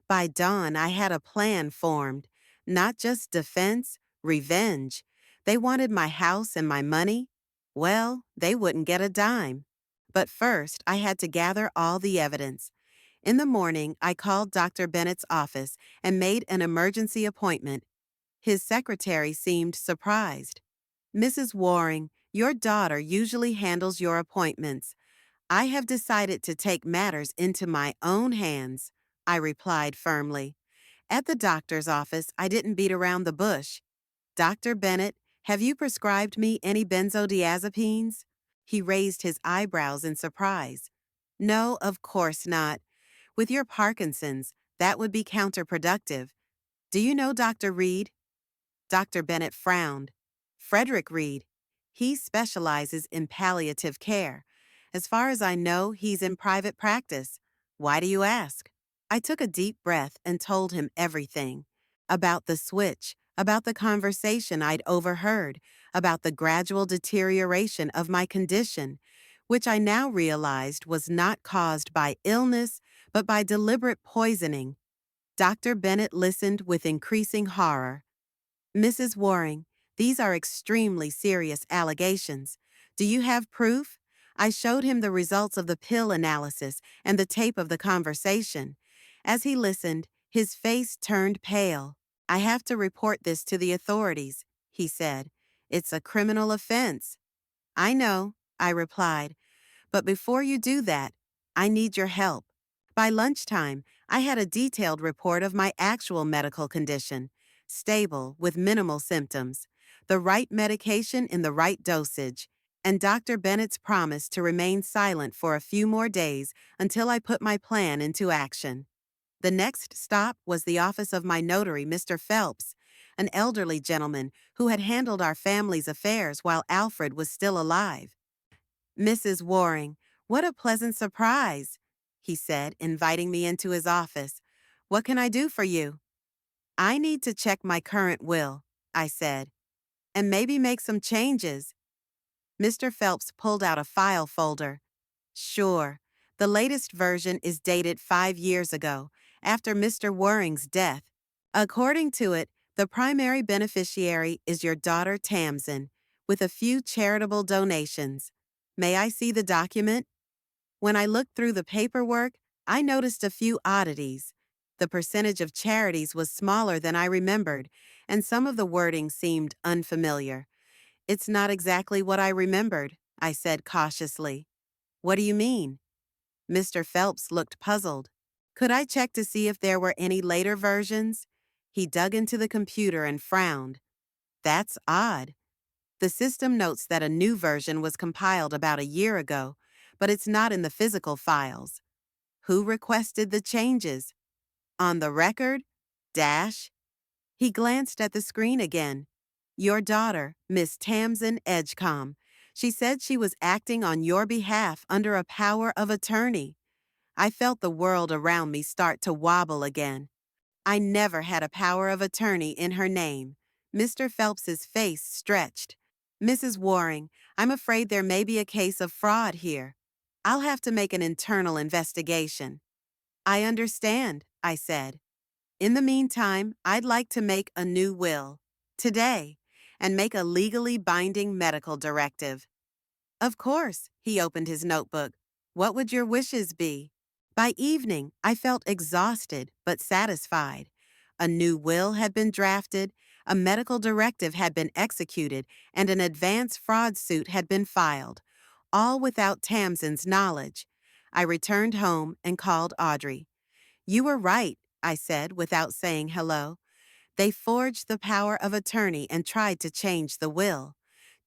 By dawn, I had a plan formed. Not just defense, revenge. They wanted my house and my money. Well, they wouldn't get a dime. But first, I had to gather all the evidence. In the morning, I called Dr. Bennett's office and made an emergency appointment. His secretary seemed surprised. "Mrs. Waring, your daughter usually handles your appointments. I have decided to take matters into my own hands," I replied firmly. At the doctor's office, I didn't beat around the bush. "Dr. Bennett, have you prescribed me any benzodiazepines?" He raised his eyebrows in surprise. "No, of course not. With your Parkinson's, that would be counterproductive. Do you know Dr. Reed?" Dr. Bennett frowned. "Frederick Reed. He specializes in palliative care. As far as I know, he's in private practice. Why do you ask? I took a deep breath and told him everything. About the switch, about the conversation I'd overheard, about the gradual deterioration of my condition, which I now realized was not caused by illness, but by deliberate poisoning. Dr. Bennett listened with increasing horror. Mrs. Waring, these are extremely serious allegations. Do you have proof? I showed him the results of the pill analysis and the tape of the conversation. As he listened, his face turned pale. I have to report this to the authorities, he said. It's a criminal offense. I know, I replied. But before you do that, I need your help. By lunchtime, I had a detailed report of my actual medical condition, stable with minimal symptoms, the right medication in the right dosage, and Dr. Bennett's promise to remain silent for a few more days until I put my plan into action. The next stop was the office of my notary, Mr. Phelps, an elderly gentleman who had handled our family's affairs while Alfred was still alive. Mrs. Waring, what a pleasant surprise, he said, inviting me into his office. What can I do for you? I need to check my current will, I said, and maybe make some changes. Mr. Phelps pulled out a file folder. Sure. The latest version is dated 5 years ago, after Mr. Waring's death. According to it, the primary beneficiary is your daughter Tamsin, with a few charitable donations. May I see the document? When I looked through the paperwork, I noticed a few oddities. The percentage of charities was smaller than I remembered, and some of the wording seemed unfamiliar. It's not exactly what I remembered, I said cautiously. What do you mean? Mr. Phelps looked puzzled. Could I check to see if there were any later versions? He dug into the computer and frowned. That's odd. The system notes that a new version was compiled about a year ago, but it's not in the physical files. Who requested the changes? On the record? Dash. He glanced at the screen again. Your daughter, Miss Tamsin Edgecombe. She said she was acting on your behalf under a power of attorney. I felt the world around me start to wobble again. I never had a power of attorney in her name. Mr. Phelps's face stretched. Mrs. Waring, I'm afraid there may be a case of fraud here. I'll have to make an internal investigation. I understand, I said. In the meantime, I'd like to make a new will. Today. And make a legally binding medical directive. Of course, he opened his notebook. What would your wishes be? By evening, I felt exhausted but satisfied. A new will had been drafted, a medical directive had been executed, and an advance fraud suit had been filed, all without Tamsin's knowledge. I returned home and called Audrey. You were right, I said without saying hello. They forged the power of attorney and tried to change the will.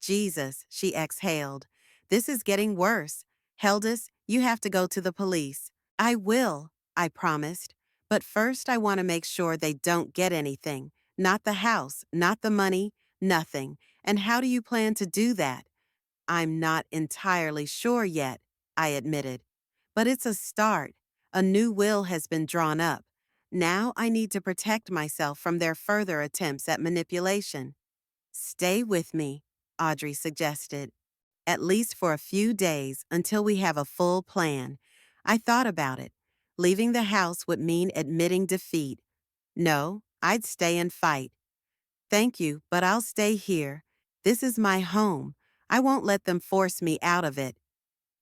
Jesus, she exhaled. This is getting worse. Heldis, you have to go to the police. I will, I promised. But first I want to make sure they don't get anything. Not the house, not the money, nothing. And how do you plan to do that? I'm not entirely sure yet, I admitted. But it's a start. A new will has been drawn up. Now I need to protect myself from their further attempts at manipulation. Stay with me, Audrey suggested. At least for a few days until we have a full plan. I thought about it. Leaving the house would mean admitting defeat. No, I'd stay and fight. Thank you, but I'll stay here. This is my home. I won't let them force me out of it.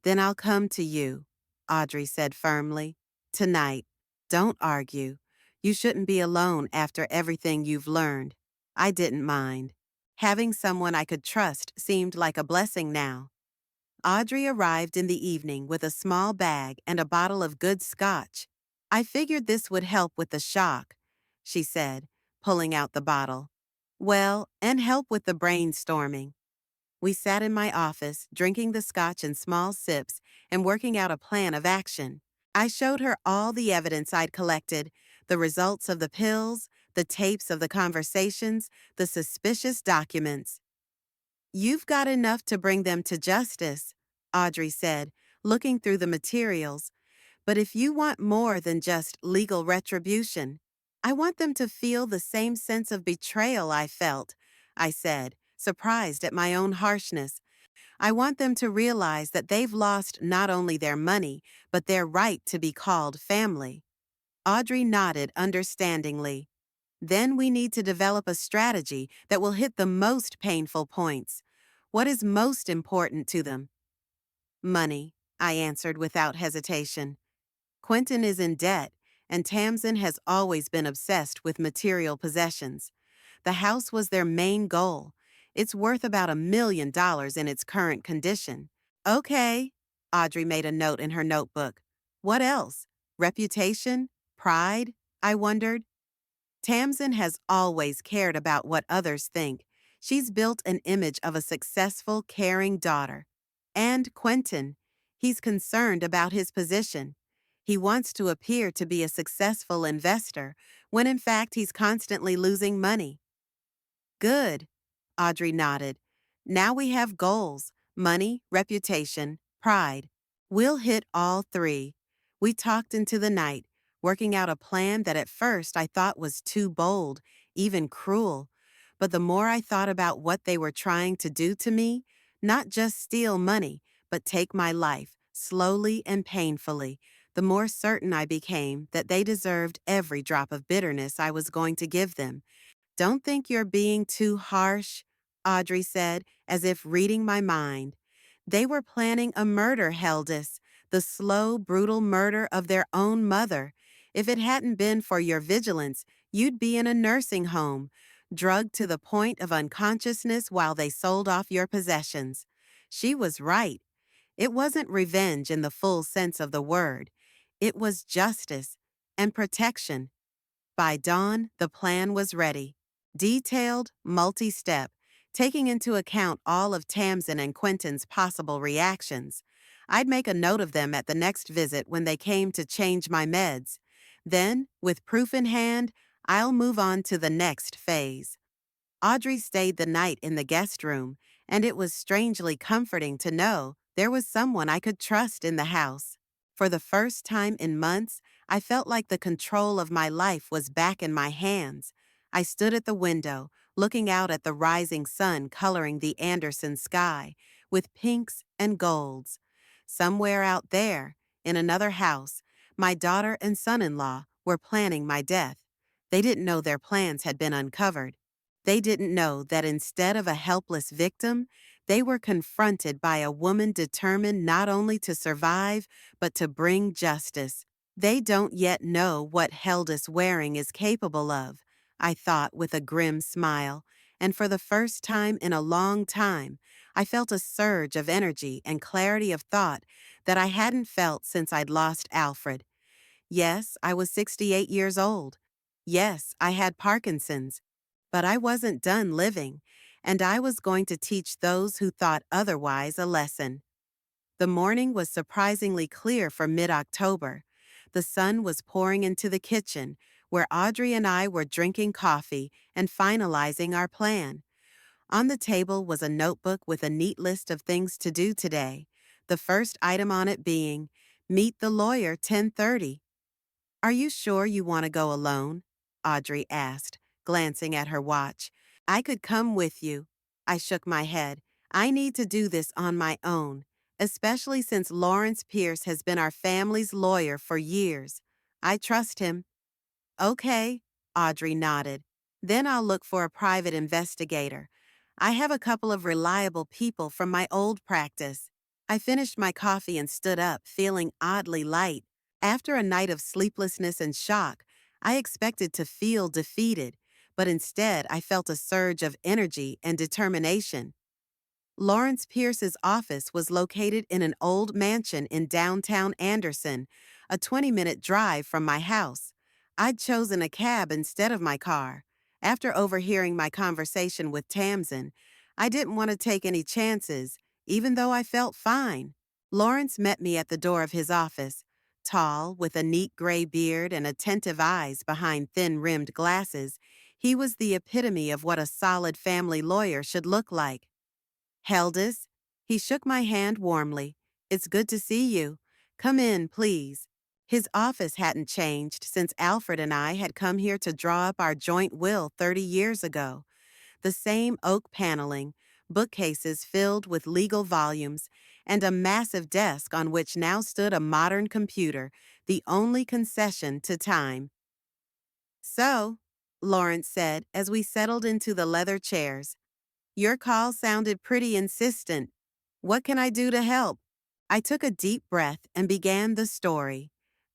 Then I'll come to you, Audrey said firmly. Tonight. Don't argue. You shouldn't be alone after everything you've learned. I didn't mind. Having someone I could trust seemed like a blessing now. Audrey arrived in the evening with a small bag and a bottle of good scotch. I figured this would help with the shock, she said, pulling out the bottle. Well, and help with the brainstorming. We sat in my office, drinking the scotch in small sips and working out a plan of action. I showed her all the evidence I'd collected, the results of the pills, the tapes of the conversations, the suspicious documents. You've got enough to bring them to justice, Audrey said, looking through the materials. But if you want more than just legal retribution, I want them to feel the same sense of betrayal I felt, I said, surprised at my own harshness. I want them to realize that they've lost not only their money, but their right to be called family. Audrey nodded understandingly. Then we need to develop a strategy that will hit the most painful points. What is most important to them? Money, I answered without hesitation. Quentin is in debt, and Tamsin has always been obsessed with material possessions. The house was their main goal. It's worth about $1 million in its current condition. Okay, Audrey made a note in her notebook. What else? Reputation? Pride? I wondered. Tamsin has always cared about what others think. She's built an image of a successful, caring daughter. And Quentin, he's concerned about his position. He wants to appear to be a successful investor, when in fact he's constantly losing money. Good, Audrey nodded. Now we have goals: money, reputation, pride. We'll hit all three. We talked into the night, working out a plan that at first I thought was too bold, even cruel. But the more I thought about what they were trying to do to me, not just steal money, but take my life, slowly and painfully, the more certain I became that they deserved every drop of bitterness I was going to give them. Don't think you're being too harsh, Audrey said, as if reading my mind. They were planning a murder, Heldis, the slow, brutal murder of their own mother. If it hadn't been for your vigilance, you'd be in a nursing home, drugged to the point of unconsciousness while they sold off your possessions. She was right. It wasn't revenge in the full sense of the word. It was justice and protection. By dawn, the plan was ready. Detailed, multi-step, taking into account all of Tamsin and Quentin's possible reactions. I'd make a note of them at the next visit when they came to change my meds. Then, with proof in hand, I'll move on to the next phase. Audrey stayed the night in the guest room, and it was strangely comforting to know there was someone I could trust in the house. For the first time in months, I felt like the control of my life was back in my hands. I stood at the window, looking out at the rising sun coloring the Anderson sky, with pinks and golds. Somewhere out there, in another house, my daughter and son-in-law were planning my death. They didn't know their plans had been uncovered. They didn't know that instead of a helpless victim, they were confronted by a woman determined not only to survive, but to bring justice. They don't yet know what Heldis Waring is capable of, I thought with a grim smile, and for the first time in a long time, I felt a surge of energy and clarity of thought that I hadn't felt since I'd lost Alfred. Yes, I was 68 years old. Yes, I had Parkinson's. But I wasn't done living, and I was going to teach those who thought otherwise a lesson. The morning was surprisingly clear for mid-October. The sun was pouring into the kitchen, where Audrey and I were drinking coffee and finalizing our plan. On the table was a notebook with a neat list of things to do today, the first item on it being, meet the lawyer 10:30. Are you sure you want to go alone? Audrey asked, glancing at her watch. I could come with you. I shook my head. I need to do this on my own, especially since Lawrence Pierce has been our family's lawyer for years. I trust him. Okay, Audrey nodded. Then I'll look for a private investigator. I have a couple of reliable people from my old practice. I finished my coffee and stood up, feeling oddly light. After a night of sleeplessness and shock, I expected to feel defeated, but instead I felt a surge of energy and determination. Lawrence Pierce's office was located in an old mansion in downtown Anderson, a 20-minute drive from my house. I'd chosen a cab instead of my car. After overhearing my conversation with Tamsin, I didn't want to take any chances, even though I felt fine. Lawrence met me at the door of his office. Tall, with a neat gray beard and attentive eyes behind thin-rimmed glasses, he was the epitome of what a solid family lawyer should look like. Heldis, he shook my hand warmly. It's good to see you. Come in, please. His office hadn't changed since Alfred and I had come here to draw up our joint will 30 years ago. The same oak paneling, bookcases filled with legal volumes, and a massive desk on which now stood a modern computer, the only concession to time. So, Lawrence said as we settled into the leather chairs, your call sounded pretty insistent. What can I do to help? I took a deep breath and began the story.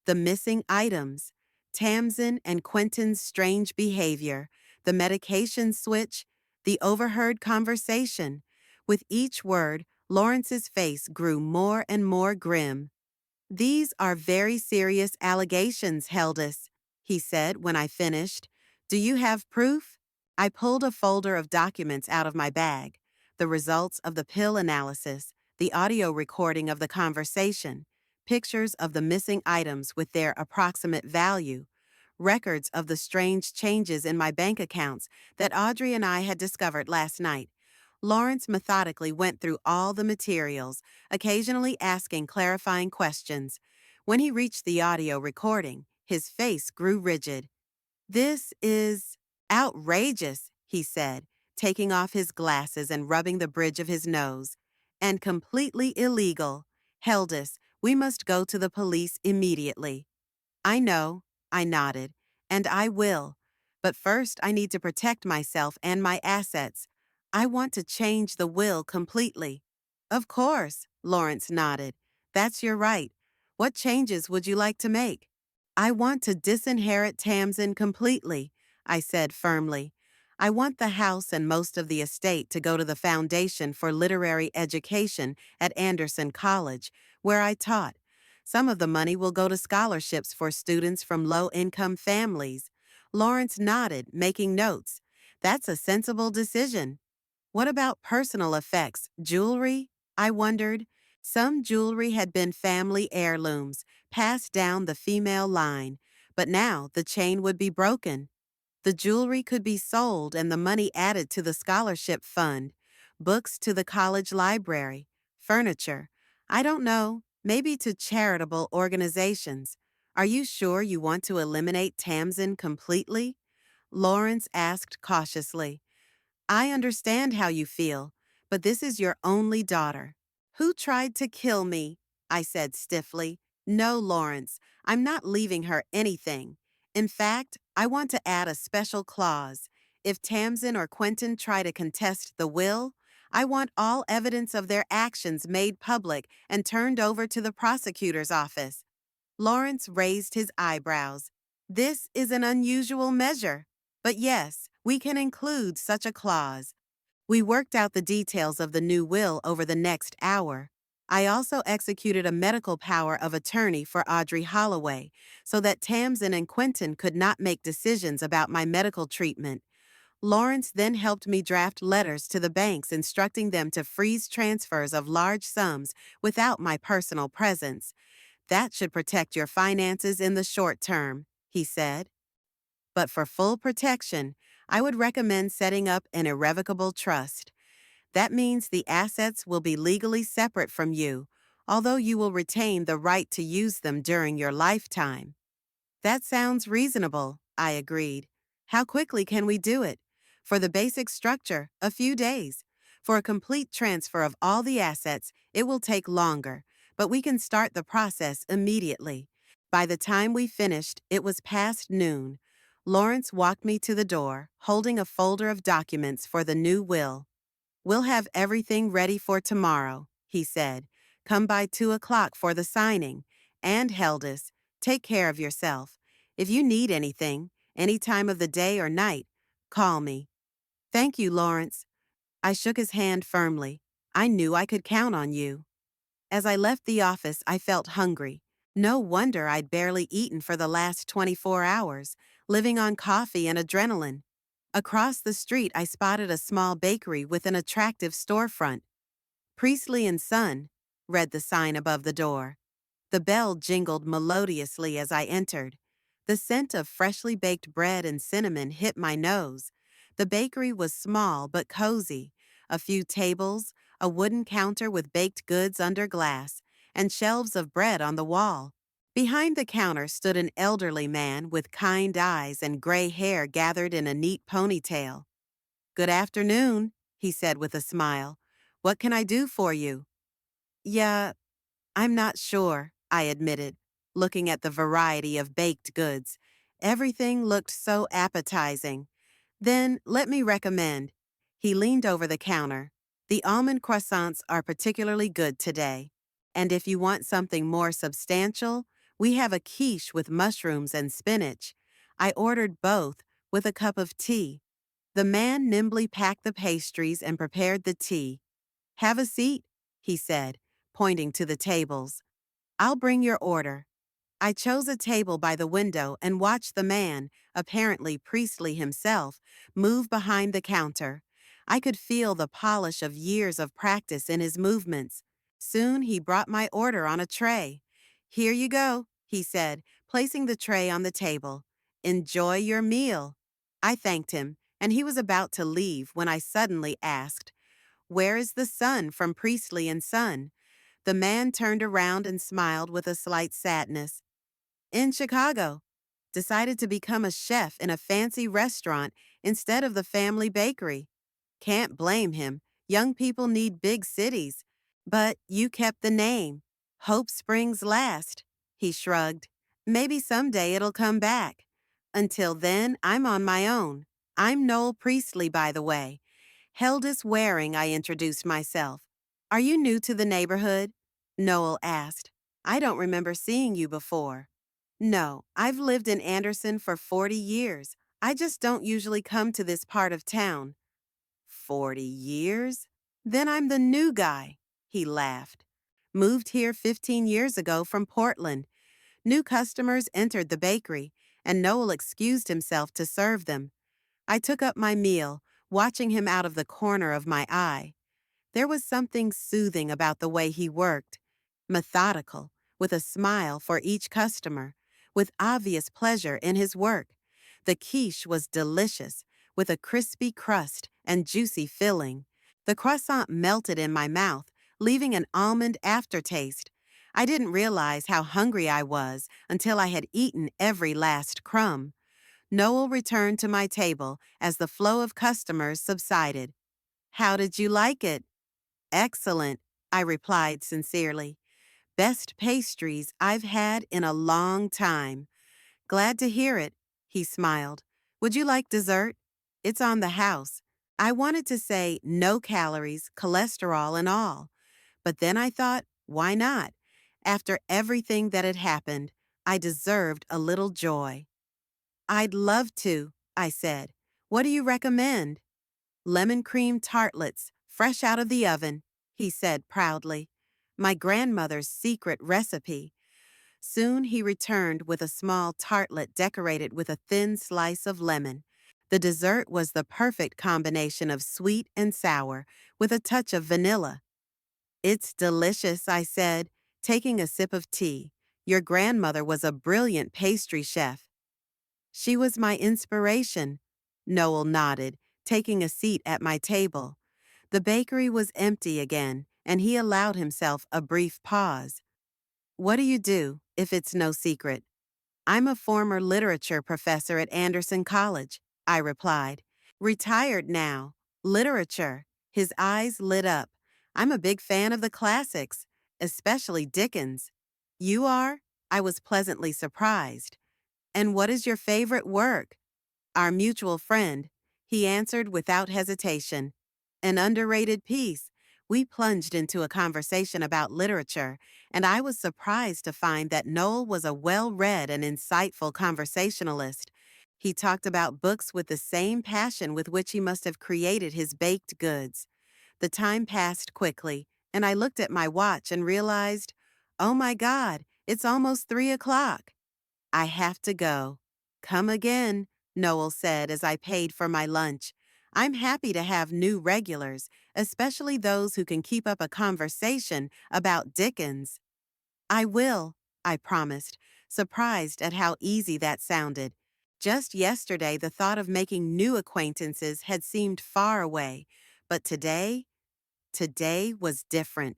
The missing items, Tamsin and Quentin's strange behavior, the medication switch, the overheard conversation. With each word, Lawrence's face grew more and more grim. These are very serious allegations, Heldis, he said when I finished. Do you have proof? I pulled a folder of documents out of my bag, the results of the pill analysis, the audio recording of the conversation, pictures of the missing items with their approximate value, records of the strange changes in my bank accounts that Audrey and I had discovered last night. Lawrence methodically went through all the materials, occasionally asking clarifying questions. When he reached the audio recording, his face grew rigid. This is outrageous, he said, taking off his glasses and rubbing the bridge of his nose. And completely illegal. Heldis, we must go to the police immediately. I know, I nodded, and I will. But first I need to protect myself and my assets. I want to change the will completely. Of course, Lawrence nodded. That's your right. What changes would you like to make? I want to disinherit Tamsin completely, I said firmly. I want the house and most of the estate to go to the Foundation for Literary Education at Anderson College, where I taught. Some of the money will go to scholarships for students from low-income families. Lawrence nodded, making notes. That's a sensible decision. What about personal effects, jewelry? I wondered. Some jewelry had been family heirlooms, passed down the female line, but now the chain would be broken. The jewelry could be sold and the money added to the scholarship fund, books to the college library, furniture. I don't know, maybe to charitable organizations. Are you sure you want to eliminate Tamsin completely? Lawrence asked cautiously. I understand how you feel, but this is your only daughter. Who tried to kill me? I said stiffly. No, Lawrence, I'm not leaving her anything. In fact, I want to add a special clause. If Tamsin or Quentin try to contest the will, I want all evidence of their actions made public and turned over to the prosecutor's office. Lawrence raised his eyebrows. This is an unusual measure. But yes, we can include such a clause. We worked out the details of the new will over the next hour. I also executed a medical power of attorney for Audrey Holloway so that Tamsin and Quentin could not make decisions about my medical treatment. Lawrence then helped me draft letters to the banks instructing them to freeze transfers of large sums without my personal presence. That should protect your finances in the short term, he said. But for full protection, I would recommend setting up an irrevocable trust. That means the assets will be legally separate from you, although you will retain the right to use them during your lifetime. That sounds reasonable, I agreed. How quickly can we do it? For the basic structure, a few days. For a complete transfer of all the assets, it will take longer, but we can start the process immediately. By the time we finished, it was past noon. Lawrence walked me to the door, holding a folder of documents for the new will. We'll have everything ready for tomorrow, he said. Come by 2 o'clock for the signing. And Heldis, take care of yourself. If you need anything, any time of the day or night, call me. Thank you, Lawrence. I shook his hand firmly. I knew I could count on you. As I left the office, I felt hungry. No wonder I'd barely eaten for the last 24 hours, living on coffee and adrenaline. Across the street, I spotted a small bakery with an attractive storefront. Priestley and Son, read the sign above the door. The bell jingled melodiously as I entered. The scent of freshly baked bread and cinnamon hit my nose. The bakery was small but cozy. A few tables, a wooden counter with baked goods under glass, and shelves of bread on the wall. Behind the counter stood an elderly man with kind eyes and gray hair gathered in a neat ponytail. "Good afternoon," he said with a smile. "What can I do for you?" "Yeah, I'm not sure," I admitted, looking at the variety of baked goods. Everything looked so appetizing. "Then let me recommend." He leaned over the counter. "The almond croissants are particularly good today. And if you want something more substantial, we have a quiche with mushrooms and spinach." I ordered both, with a cup of tea. The man nimbly packed the pastries and prepared the tea. "Have a seat," he said, pointing to the tables. "I'll bring your order." I chose a table by the window and watched the man, apparently priestly himself, move behind the counter. I could feel the polish of years of practice in his movements. Soon he brought my order on a tray. "Here you go," he said, placing the tray on the table. "Enjoy your meal." I thanked him, and he was about to leave when I suddenly asked, "Where is the son from Priestley and Son?" The man turned around and smiled with a slight sadness. "In Chicago. Decided to become a chef in a fancy restaurant instead of the family bakery. Can't blame him. Young people need big cities. But you kept the name. Hope springs last." He shrugged. "Maybe someday it'll come back. Until then, I'm on my own. I'm Noel Priestley, by the way." Heldis Waring, I introduced myself. "Are you new to the neighborhood?" Noel asked. "I don't remember seeing you before." "No, I've lived in Anderson for 40 years. I just don't usually come to this part of town." 40 years? Then I'm the new guy." He laughed. "Moved here 15 years ago from Portland. New customers entered the bakery, and Noel excused himself to serve them. I took up my meal, watching him out of the corner of my eye. There was something soothing about the way he worked, methodical, with a smile for each customer, with obvious pleasure in his work. The quiche was delicious, with a crispy crust and juicy filling. The croissant melted in my mouth, leaving an almond aftertaste. I didn't realize how hungry I was until I had eaten every last crumb. Noel returned to my table as the flow of customers subsided. "How did you like it?" "Excellent," I replied sincerely. "Best pastries I've had in a long time." "Glad to hear it," he smiled. "Would you like dessert? It's on the house." I wanted to say no calories, cholesterol, and all. But then I thought, why not? After everything that had happened, I deserved a little joy. "I'd love to," I said. "What do you recommend?" "Lemon cream tartlets, fresh out of the oven," he said proudly. "My grandmother's secret recipe." Soon he returned with a small tartlet decorated with a thin slice of lemon. The dessert was the perfect combination of sweet and sour, with a touch of vanilla. "It's delicious," I said, taking a sip of tea. "Your grandmother was a brilliant pastry chef." "She was my inspiration," Noel nodded, taking a seat at my table. The bakery was empty again, and he allowed himself a brief pause. "What do you do, if it's no secret?" "I'm a former literature professor at Anderson College," I replied. "Retired now. Literature." His eyes lit up. "I'm a big fan of the classics, especially Dickens." "You are?" I was pleasantly surprised. "And what is your favorite work?" "Our mutual friend," he answered without hesitation. "An underrated piece." We plunged into a conversation about literature, and I was surprised to find that Noel was a well-read and insightful conversationalist. He talked about books with the same passion with which he must have created his baked goods. The time passed quickly, and I looked at my watch and realized, oh my God, it's almost 3 o'clock. "I have to go." "Come again," Noel said as I paid for my lunch. "I'm happy to have new regulars, especially those who can keep up a conversation about Dickens." "I will," I promised, surprised at how easy that sounded. Just yesterday, the thought of making new acquaintances had seemed far away, but today was different.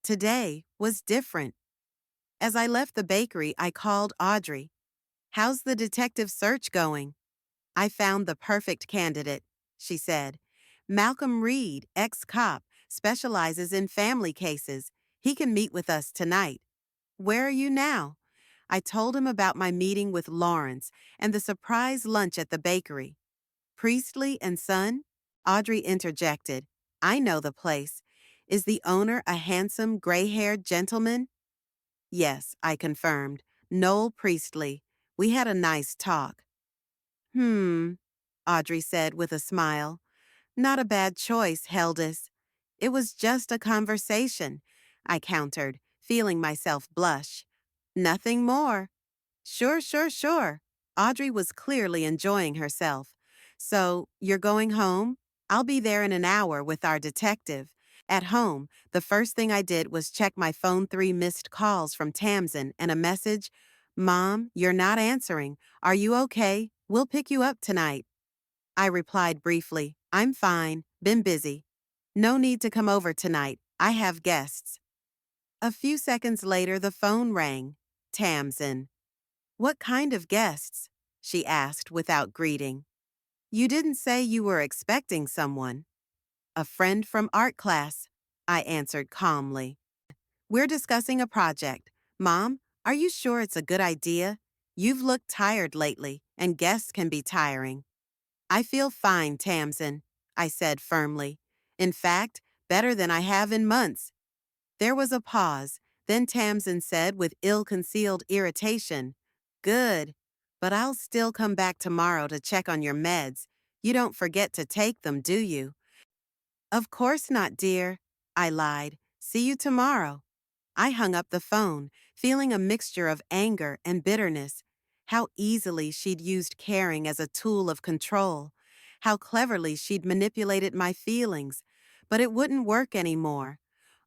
today was different. As I left the bakery, I called Audrey. "How's the detective search going?" "I found the perfect candidate," she said. "Malcolm Reed, ex-cop, specializes in family cases. He can meet with us tonight." "Where are you now?" I told him about my meeting with Lawrence and the surprise lunch at the bakery. "Priestley and Son?" Audrey interjected. "I know the place. Is the owner a handsome, gray-haired gentleman?" "Yes," I confirmed. "Noel Priestley. We had a nice talk." "Hmm," Audrey said with a smile. "Not a bad choice, Heldis." "It was just a conversation," I countered, feeling myself blush. "Nothing more." "Sure, sure, sure." Audrey was clearly enjoying herself. "So, you're going home? I'll be there in an hour with our detective." At home, the first thing I did was check my phone. 3 missed calls from Tamsin and a message. "Mom, you're not answering. Are you okay? We'll pick you up tonight." I replied briefly, "I'm fine. Been busy. No need to come over tonight. I have guests." A few seconds later, the phone rang. Tamsin. "What kind of guests?" she asked without greeting. "You didn't say you were expecting someone." "A friend from art class," I answered calmly. "We're discussing a project. Mom, are you sure it's a good idea? You've looked tired lately, and guests can be tiring." "I feel fine, Tamsin," I said firmly. "In fact, better than I have in months." There was a pause. Then Tamsin said with ill-concealed irritation, "Good. But I'll still come back tomorrow to check on your meds. You don't forget to take them, do you?" "Of course not, dear," I lied. "See you tomorrow." I hung up the phone, feeling a mixture of anger and bitterness. How easily she'd used caring as a tool of control. How cleverly she'd manipulated my feelings. But it wouldn't work anymore.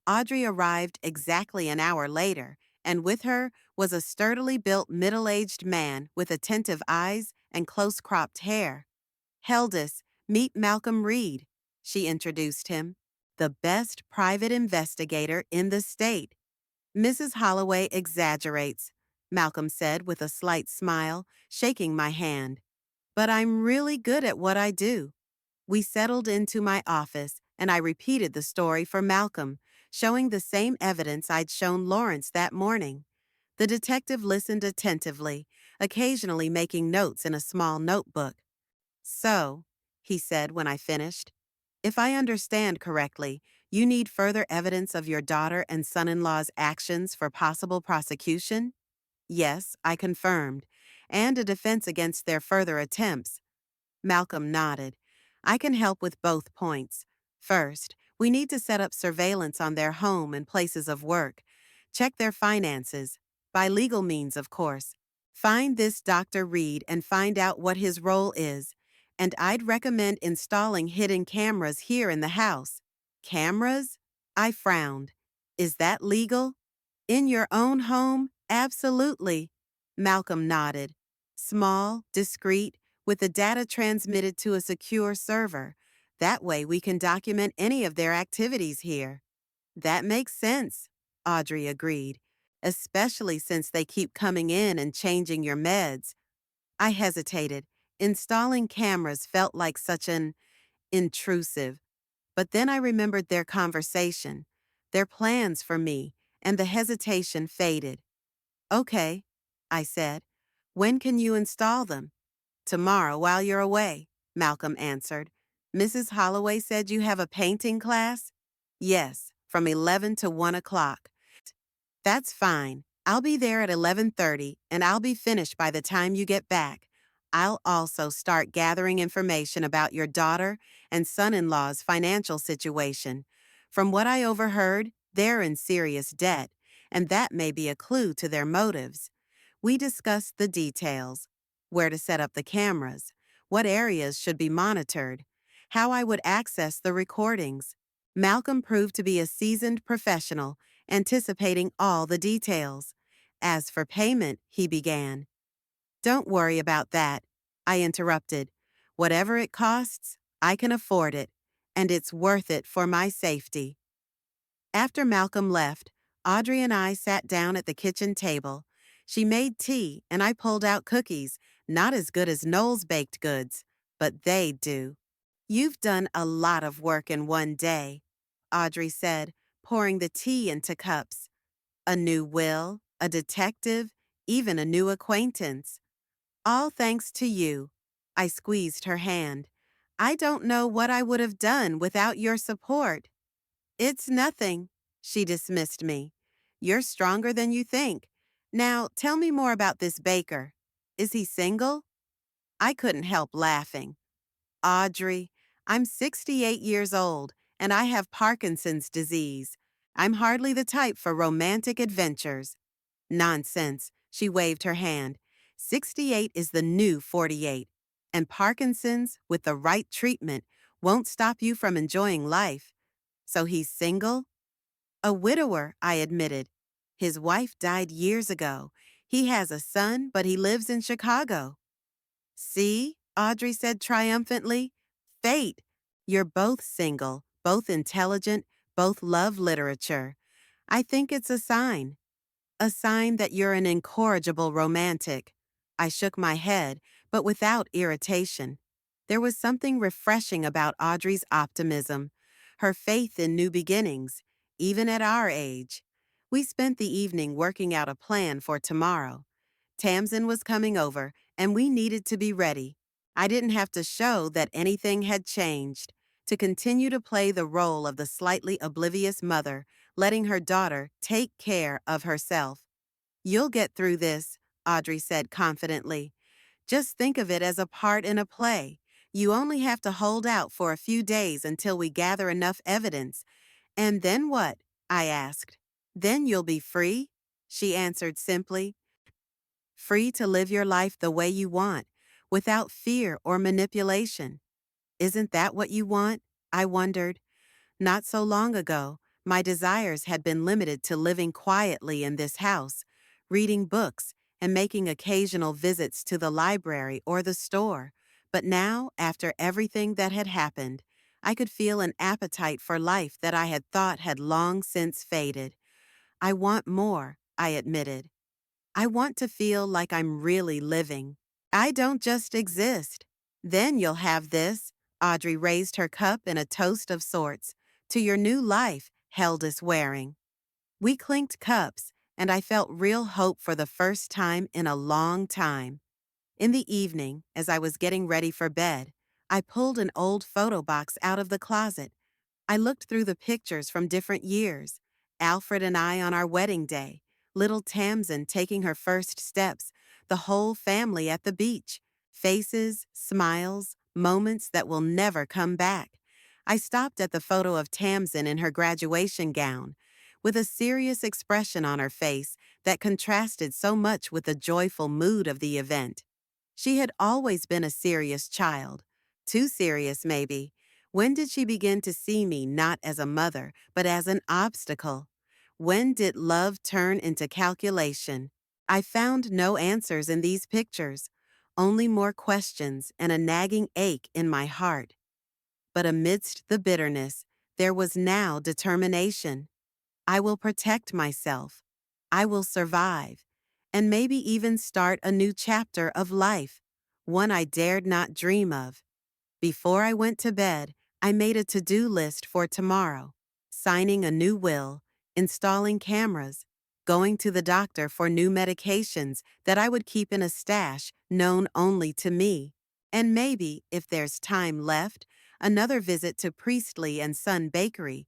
Audrey arrived exactly an hour later, and with her was a sturdily built middle-aged man with attentive eyes and close-cropped hair. "Heldis, meet Malcolm Reed," she introduced him. "The best private investigator in the state." "Mrs. Holloway exaggerates," Malcolm said with a slight smile, shaking my hand. "But I'm really good at what I do." We settled into my office, and I repeated the story for Malcolm, showing the same evidence I'd shown Lawrence that morning. The detective listened attentively, occasionally making notes in a small notebook. "So," he said when I finished, "if I understand correctly, you need further evidence of your daughter and son-in-law's actions for possible prosecution?" "Yes," I confirmed, "and a defense against their further attempts." Malcolm nodded. "I can help with both points. First, we need to set up surveillance on their home and places of work. Check their finances. By legal means, of course. Find this Dr. Reed and find out what his role is. And I'd recommend installing hidden cameras here in the house." "Cameras?" I frowned. "Is that legal?" "In your own home? Absolutely." Malcolm nodded. "Small, discreet, with the data transmitted to a secure server. That way we can document any of their activities here." "That makes sense," Audrey agreed, "especially since they keep coming in and changing your meds." I hesitated. Installing cameras felt like such an intrusive. But then I remembered their conversation, their plans for me, and the hesitation faded. "Okay," I said. "When can you install them?" "Tomorrow while you're away," Malcolm answered. "Mrs. Holloway said you have a painting class?" "Yes, from 11 to 1 o'clock." "That's fine. I'll be there at 11:30, and I'll be finished by the time you get back. I'll also start gathering information about your daughter and son-in-law's financial situation. From what I overheard, they're in serious debt, and that may be a clue to their motives." We discussed the details: where to set up the cameras, what areas should be monitored, how I would access the recordings. Malcolm proved to be a seasoned professional, anticipating all the details. "As for payment," he began. "Don't worry about that," I interrupted. "Whatever it costs, I can afford it, and it's worth it for my safety." After Malcolm left, Audrey and I sat down at the kitchen table. She made tea, and I pulled out cookies, not as good as Noel's baked goods, but they do. You've done a lot of work in one day, Audrey said, pouring the tea into cups. A new will, a detective, even a new acquaintance. All thanks to you. I squeezed her hand. I don't know what I would have done without your support. It's nothing, she dismissed me. You're stronger than you think. Now, tell me more about this baker. Is he single? I couldn't help laughing. Audrey, I'm 68 years old, and I have Parkinson's disease. I'm hardly the type for romantic adventures. Nonsense, she waved her hand. 68 is the new 48, and Parkinson's, with the right treatment, won't stop you from enjoying life. So he's single? A widower, I admitted. His wife died years ago. He has a son, but he lives in Chicago. See, Audrey said triumphantly. Fate. You're both single, both intelligent, both love literature. I think it's a sign. A sign that you're an incorrigible romantic. I shook my head, but without irritation. There was something refreshing about Audrey's optimism, her faith in new beginnings, even at our age. We spent the evening working out a plan for tomorrow. Tamsin was coming over, and we needed to be ready. I didn't have to show that anything had changed. To continue to play the role of the slightly oblivious mother, letting her daughter take care of herself. You'll get through this, Audrey said confidently. Just think of it as a part in a play. You only have to hold out for a few days until we gather enough evidence. And then what? I asked. Then you'll be free, she answered simply. Free to live your life the way you want, without fear or manipulation. Isn't that what you want? I wondered. Not so long ago, my desires had been limited to living quietly in this house, reading books, and making occasional visits to the library or the store. But now, after everything that had happened, I could feel an appetite for life that I had thought had long since faded. I want more, I admitted. I want to feel like I'm really living. I don't just exist. Then you'll have this. Audrey raised her cup in a toast of sorts. To your new life, Heldis Waring. We clinked cups, and I felt real hope for the first time in a long time. In the evening, as I was getting ready for bed, I pulled an old photo box out of the closet. I looked through the pictures from different years. Alfred and I on our wedding day, little Tamsin taking her first steps, the whole family at the beach, faces, smiles, moments that will never come back. I stopped at the photo of Tamsin in her graduation gown, with a serious expression on her face that contrasted so much with the joyful mood of the event. She had always been a serious child. Too serious, maybe. When did she begin to see me not as a mother, but as an obstacle? When did love turn into calculation? I found no answers in these pictures, only more questions and a nagging ache in my heart. But amidst the bitterness, there was now determination. I will protect myself. I will survive, and maybe even start a new chapter of life, one I dared not dream of. Before I went to bed, I made a to-do list for tomorrow, signing a new will, installing cameras, going to the doctor for new medications that I would keep in a stash known only to me, and maybe, if there's time left, another visit to Priestley and Son Bakery,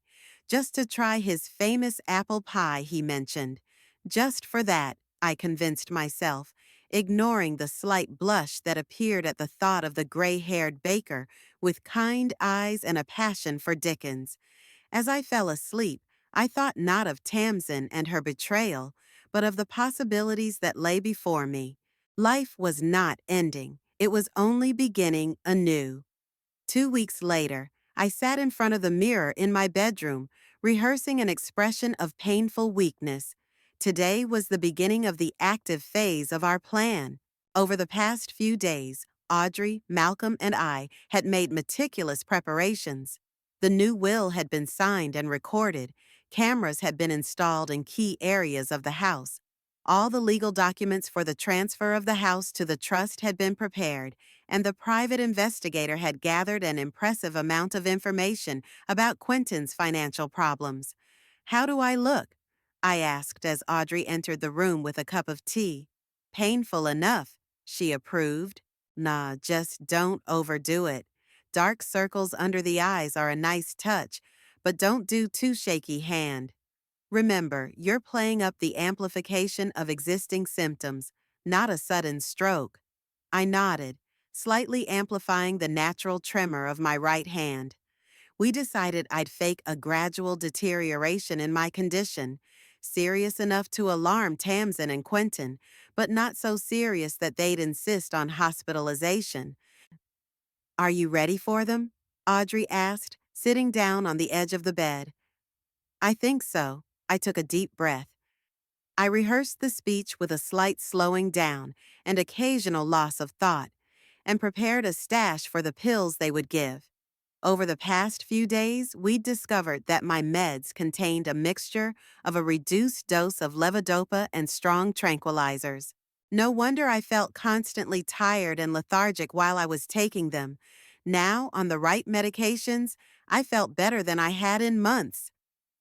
just to try his famous apple pie he mentioned. Just for that, I convinced myself, ignoring the slight blush that appeared at the thought of the gray-haired baker with kind eyes and a passion for Dickens. As I fell asleep, I thought not of Tamsin and her betrayal, but of the possibilities that lay before me. Life was not ending. It was only beginning anew. 2 weeks later, I sat in front of the mirror in my bedroom, rehearsing an expression of painful weakness. Today was the beginning of the active phase of our plan. Over the past few days, Audrey, Malcolm, and I had made meticulous preparations. The new will had been signed and recorded, Cameras had been installed in key areas of the house. All the legal documents for the transfer of the house to the trust had been prepared, and the private investigator had gathered an impressive amount of information about Quentin's financial problems. "How do I look?" I asked as Audrey entered the room with a cup of tea. "Painful enough," she approved. "Nah, just don't overdo it. Dark circles under the eyes are a nice touch, but don't do too shaky hand. Remember, you're playing up the amplification of existing symptoms, not a sudden stroke." I nodded, slightly amplifying the natural tremor of my right hand. We decided I'd fake a gradual deterioration in my condition, serious enough to alarm Tamsin and Quentin, but not so serious that they'd insist on hospitalization. "Are you ready for them?" Audrey asked, sitting down on the edge of the bed. "I think so." I took a deep breath. I rehearsed the speech with a slight slowing down and occasional loss of thought, and prepared a stash for the pills they would give. Over the past few days, we'd discovered that my meds contained a mixture of a reduced dose of levodopa and strong tranquilizers. No wonder I felt constantly tired and lethargic while I was taking them. Now, on the right medications, I felt better than I had in months.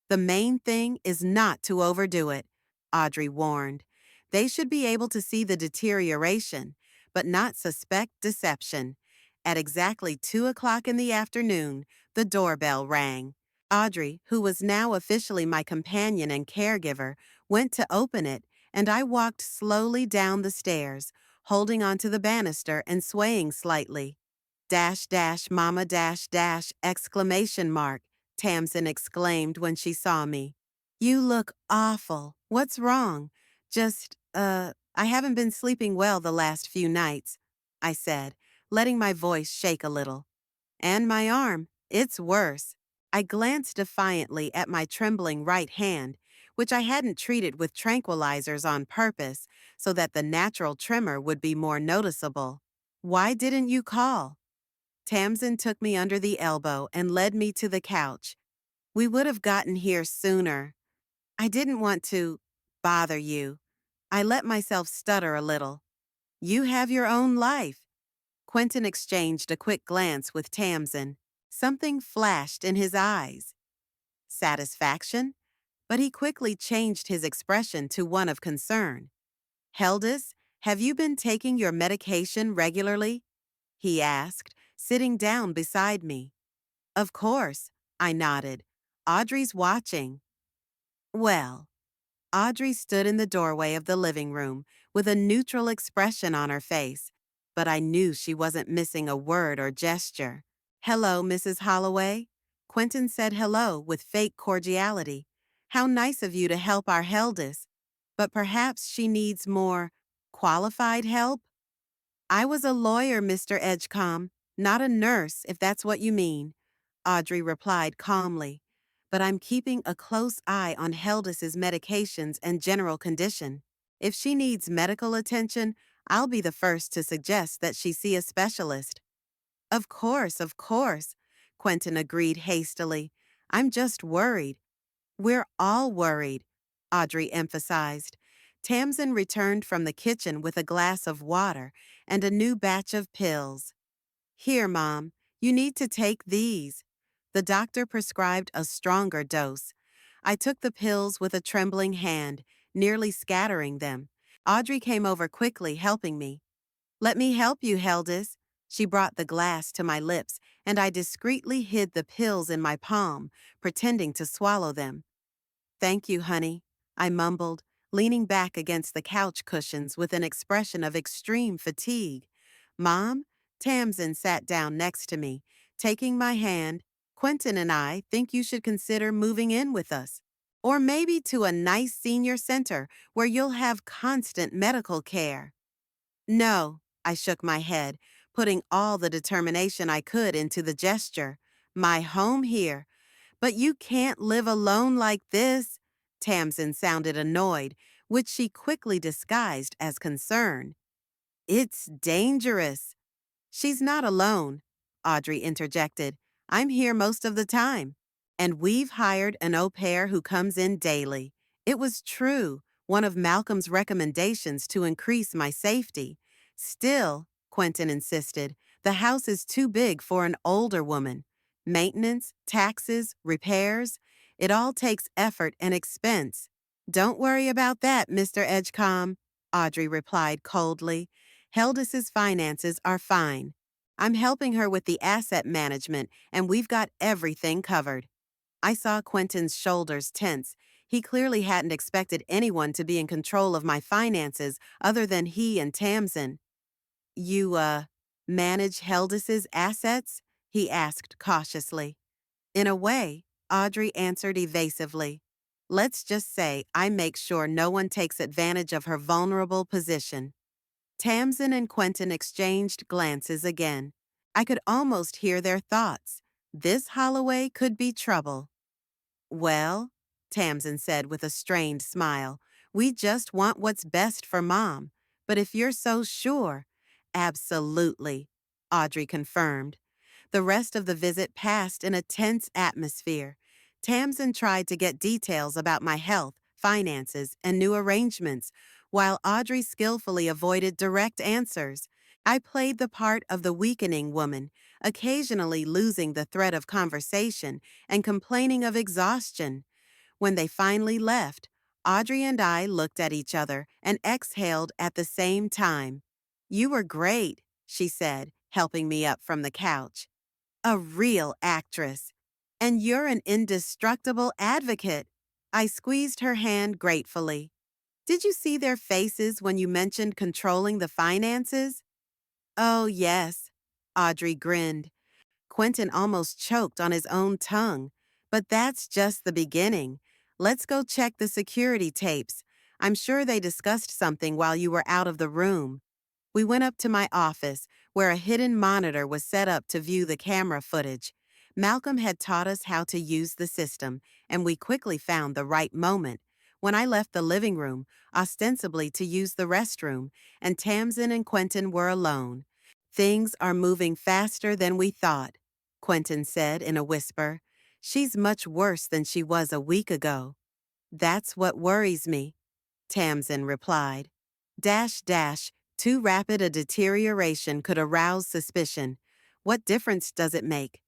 "The main thing is not to overdo it," Audrey warned. "They should be able to see the deterioration, but not suspect deception." At exactly 2 o'clock in the afternoon, the doorbell rang. Audrey, who was now officially my companion and caregiver, went to open it, and I walked slowly down the stairs, holding onto the banister and swaying slightly. Dash dash mama dash dash exclamation mark, Tamsin exclaimed when she saw me. "You look awful. What's wrong?" I haven't been sleeping well the last few nights," I said, letting my voice shake a little. "And my arm. It's worse." I glanced defiantly at my trembling right hand, which I hadn't treated with tranquilizers on purpose so that the natural tremor would be more noticeable. "Why didn't you call?" Tamsin took me under the elbow and led me to the couch. "We would have gotten here sooner. I didn't want to bother you." I let myself stutter a little. "You have your own life." Quentin exchanged a quick glance with Tamsin. Something flashed in his eyes. Satisfaction? But he quickly changed his expression to one of concern. "Heldis, have you been taking your medication regularly?" he asked, sitting down beside me. "Of course," I nodded. "Audrey's watching." Well, Audrey stood in the doorway of the living room with a neutral expression on her face, but I knew she wasn't missing a word or gesture. "Hello, Mrs. Holloway." Quentin said hello with fake cordiality. "How nice of you to help our Heldis. But perhaps she needs more qualified help?" "I was a lawyer, Mr. Edgecombe, not a nurse, if that's what you mean," Audrey replied calmly. "But I'm keeping a close eye on Heldis's medications and general condition. If she needs medical attention, I'll be the first to suggest that she see a specialist." Of course," Quentin agreed hastily. "I'm just worried." "We're all worried," Audrey emphasized. Tamsin returned from the kitchen with a glass of water and a new batch of pills. "Here, Mom, you need to take these." The doctor prescribed a stronger dose. I took the pills with a trembling hand, nearly scattering them. Audrey came over quickly, helping me. "Let me help you, Heldis." She brought the glass to my lips, and I discreetly hid the pills in my palm, pretending to swallow them. "Thank you, honey," I mumbled, leaning back against the couch cushions with an expression of extreme fatigue. "Mom?" Tamsin sat down next to me, taking my hand. "Quentin and I think you should consider moving in with us. Or maybe to a nice senior center where you'll have constant medical care." "No," I shook my head, putting all the determination I could into the gesture. "My home here. But you can't live alone like this." Tamsin sounded annoyed, which she quickly disguised as concern. "It's dangerous." "She's not alone," Audrey interjected. "I'm here most of the time." And we've hired an au pair who comes in daily. It was true, one of Malcolm's recommendations to increase my safety. Still, Quentin insisted, the house is too big for an older woman. Maintenance, taxes, repairs, it all takes effort and expense. Don't worry about that, Mr. Edgecombe, Audrey replied coldly. Heldis's finances are fine. I'm helping her with the asset management, and we've got everything covered. I saw Quentin's shoulders tense. He clearly hadn't expected anyone to be in control of my finances other than he and Tamsin. You, manage Heldis's assets? He asked cautiously. In a way, Audrey answered evasively. Let's just say I make sure no one takes advantage of her vulnerable position. Tamsin and Quentin exchanged glances again. I could almost hear their thoughts. This Holloway could be trouble. Well, Tamsin said with a strained smile, we just want what's best for Mom. But if you're so sure, absolutely, Audrey confirmed. The rest of the visit passed in a tense atmosphere. Tamsin tried to get details about my health, finances, and new arrangements, while Audrey skillfully avoided direct answers. I played the part of the weakening woman, occasionally losing the thread of conversation and complaining of exhaustion. When they finally left, Audrey and I looked at each other and exhaled at the same time. You were great, she said, helping me up from the couch. A real actress. And you're an indestructible advocate. I squeezed her hand gratefully. Did you see their faces when you mentioned controlling the finances? Oh, yes. Audrey grinned. Quentin almost choked on his own tongue. But that's just the beginning. Let's go check the security tapes. I'm sure they discussed something while you were out of the room. We went up to my office, where a hidden monitor was set up to view the camera footage. Malcolm had taught us how to use the system, and we quickly found the right moment. When I left the living room, ostensibly to use the restroom, and Tamsin and Quentin were alone. Things are moving faster than we thought, Quentin said in a whisper. She's much worse than she was a week ago. That's what worries me, Tamsin replied. Too rapid a deterioration could arouse suspicion. What difference does it make?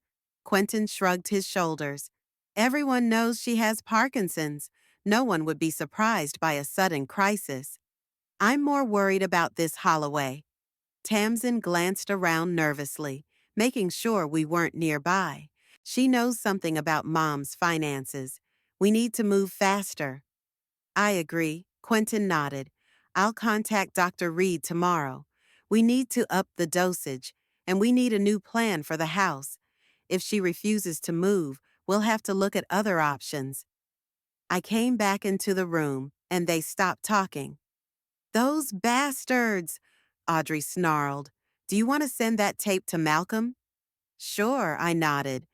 Quentin shrugged his shoulders. Everyone knows she has Parkinson's. No one would be surprised by a sudden crisis. I'm more worried about this Holloway. Tamsin glanced around nervously, making sure we weren't nearby. She knows something about Mom's finances. We need to move faster. I agree, Quentin nodded. I'll contact Dr. Reed tomorrow. We need to up the dosage, and we need a new plan for the house. If she refuses to move, we'll have to look at other options. I came back into the room, and they stopped talking. Those bastards, Audrey snarled. Do you want to send that tape to Malcolm? Sure, I nodded.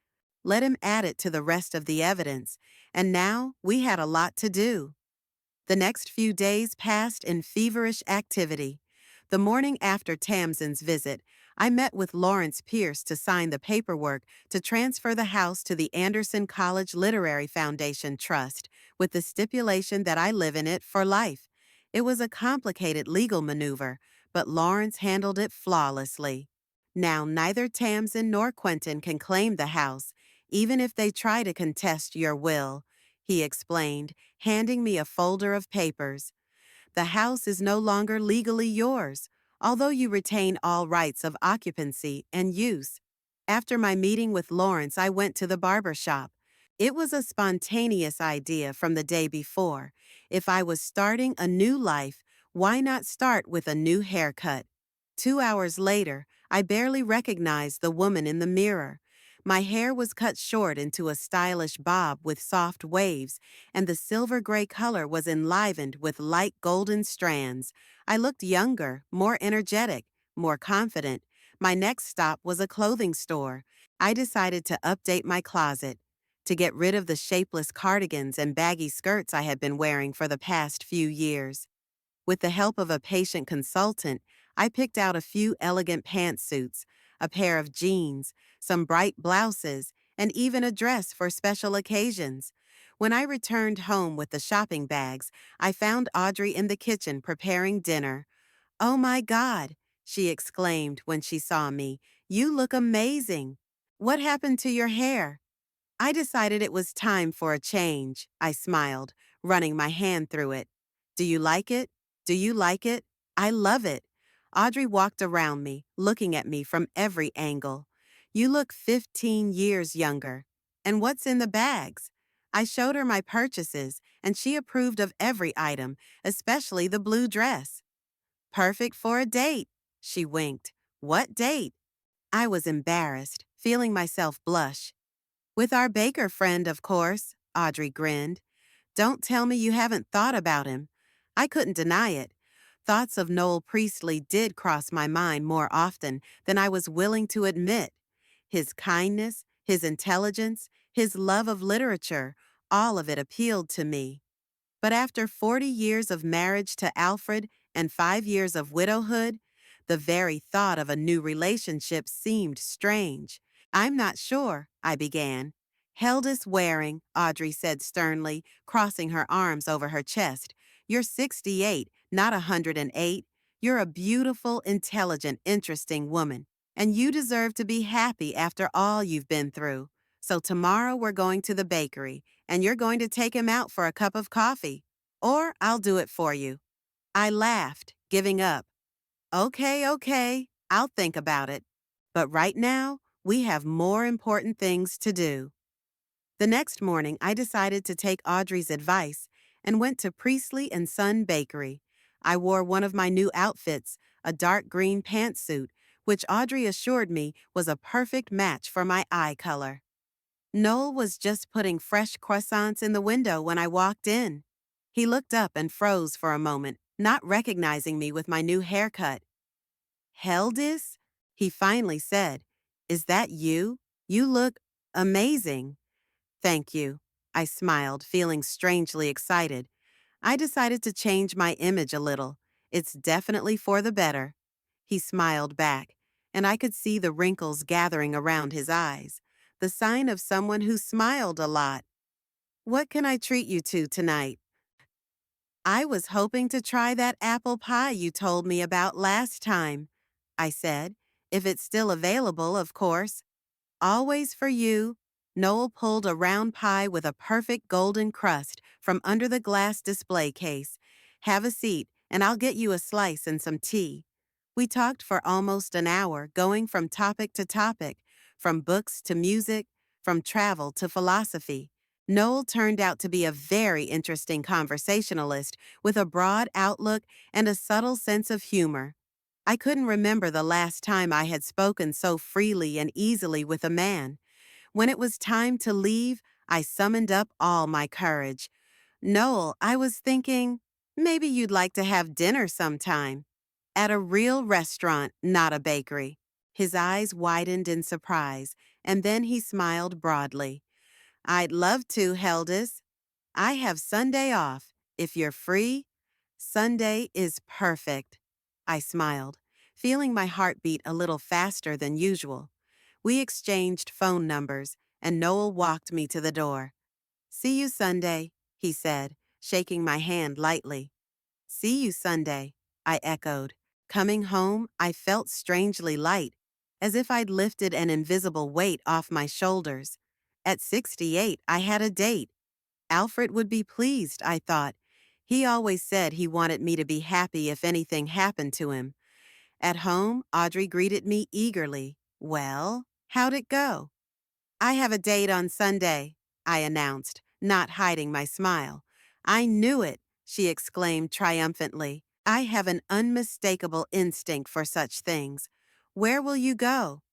Let him add it to the rest of the evidence, and now we had a lot to do. The next few days passed in feverish activity. The morning after Tamsin's visit, I met with Lawrence Pierce to sign the paperwork to transfer the house to the Anderson College Literary Foundation Trust, with the stipulation that I live in it for life. It was a complicated legal maneuver, but Lawrence handled it flawlessly. Now neither Tamsin nor Quentin can claim the house, even if they try to contest your will, he explained, handing me a folder of papers. The house is no longer legally yours, although you retain all rights of occupancy and use. After my meeting with Lawrence, I went to the barber shop. It was a spontaneous idea from the day before. If I was starting a new life, why not start with a new haircut? 2 hours later, I barely recognized the woman in the mirror. My hair was cut short into a stylish bob with soft waves, and the silver-gray color was enlivened with light golden strands. I looked younger, more energetic, more confident. My next stop was a clothing store. I decided to update my closet, to get rid of the shapeless cardigans and baggy skirts I had been wearing for the past few years. With the help of a patient consultant, I picked out a few elegant pantsuits, a pair of jeans, some bright blouses, and even a dress for special occasions. When I returned home with the shopping bags, I found Audrey in the kitchen preparing dinner. "Oh my God," she exclaimed when she saw me. "You look amazing. What happened to your hair?" I decided it was time for a change, I smiled, running my hand through it. "Do you like it? Do you like it? I love it." Audrey walked around me, looking at me from every angle. "You look 15 years younger. And what's in the bags?" I showed her my purchases, and she approved of every item, especially the blue dress. "Perfect for a date," she winked. "What date?" I was embarrassed, feeling myself blush. "With our baker friend, of course," Audrey grinned. "Don't tell me you haven't thought about him." I couldn't deny it. Thoughts of Noel Priestley did cross my mind more often than I was willing to admit. His kindness, his intelligence, his love of literature, all of it appealed to me. But after 40 years of marriage to Alfred and 5 years of widowhood, the very thought of a new relationship seemed strange. "I'm not sure," I began. "Heldis Waring," Audrey said sternly, crossing her arms over her chest. "You're 68, not 108. You're a beautiful, intelligent, interesting woman, and you deserve to be happy after all you've been through. So tomorrow we're going to the bakery, and you're going to take him out for a cup of coffee. Or I'll do it for you." I laughed, giving up. "Okay, okay, I'll think about it. But right now, we have more important things to do." The next morning, I decided to take Audrey's advice and went to Priestley and Son Bakery. I wore one of my new outfits, a dark green pantsuit, which Audrey assured me was a perfect match for my eye color. Noel was just putting fresh croissants in the window when I walked in. He looked up and froze for a moment, not recognizing me with my new haircut. "Heldis?" he finally said. "Is that you? You look amazing." "Thank you." I smiled, feeling strangely excited. I decided to change my image a little. "It's definitely for the better." He smiled back, and I could see the wrinkles gathering around his eyes, the sign of someone who smiled a lot. "What can I treat you to tonight?" "I was hoping to try that apple pie you told me about last time," I said. "If it's still available, of course." "Always for you." Noel pulled a round pie with a perfect golden crust from under the glass display case. "Have a seat, and I'll get you a slice and some tea." We talked for almost an hour, going from topic to topic, from books to music, from travel to philosophy. Noel turned out to be a very interesting conversationalist with a broad outlook and a subtle sense of humor. I couldn't remember the last time I had spoken so freely and easily with a man. When it was time to leave, I summoned up all my courage. "Noel, I was thinking, maybe you'd like to have dinner sometime. At a real restaurant, not a bakery." His eyes widened in surprise, and then he smiled broadly. "I'd love to, Heldis. I have Sunday off. If you're free." "Sunday is perfect." I smiled, feeling my heart beat a little faster than usual. We exchanged phone numbers, and Noel walked me to the door. "See you Sunday," he said, shaking my hand lightly. "See you Sunday," I echoed. Coming home, I felt strangely light, as if I'd lifted an invisible weight off my shoulders. At 68, I had a date. Alfred would be pleased, I thought. He always said he wanted me to be happy if anything happened to him. At home, Audrey greeted me eagerly. "Well, how'd it go?" "I have a date on Sunday," I announced, not hiding my smile. "I knew it," she exclaimed triumphantly. "I have an unmistakable instinct for such things. Where will you go?"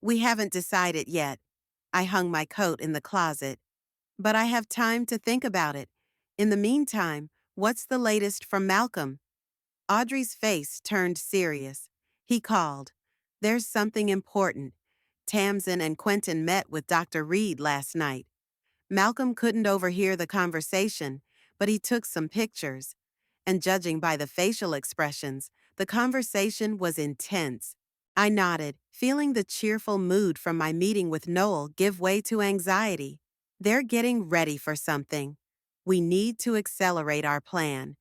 "We haven't decided yet." I hung my coat in the closet. "But I have time to think about it. In the meantime, what's the latest from Malcolm?" Audrey's face turned serious. He called. "There's something important. Tamsin and Quentin met with Dr. Reed last night. Malcolm couldn't overhear the conversation, but he took some pictures. And judging by the facial expressions, the conversation was intense. I nodded, feeling the cheerful mood from my meeting with Noel give way to anxiety. They're getting ready for something. We need to accelerate our plan.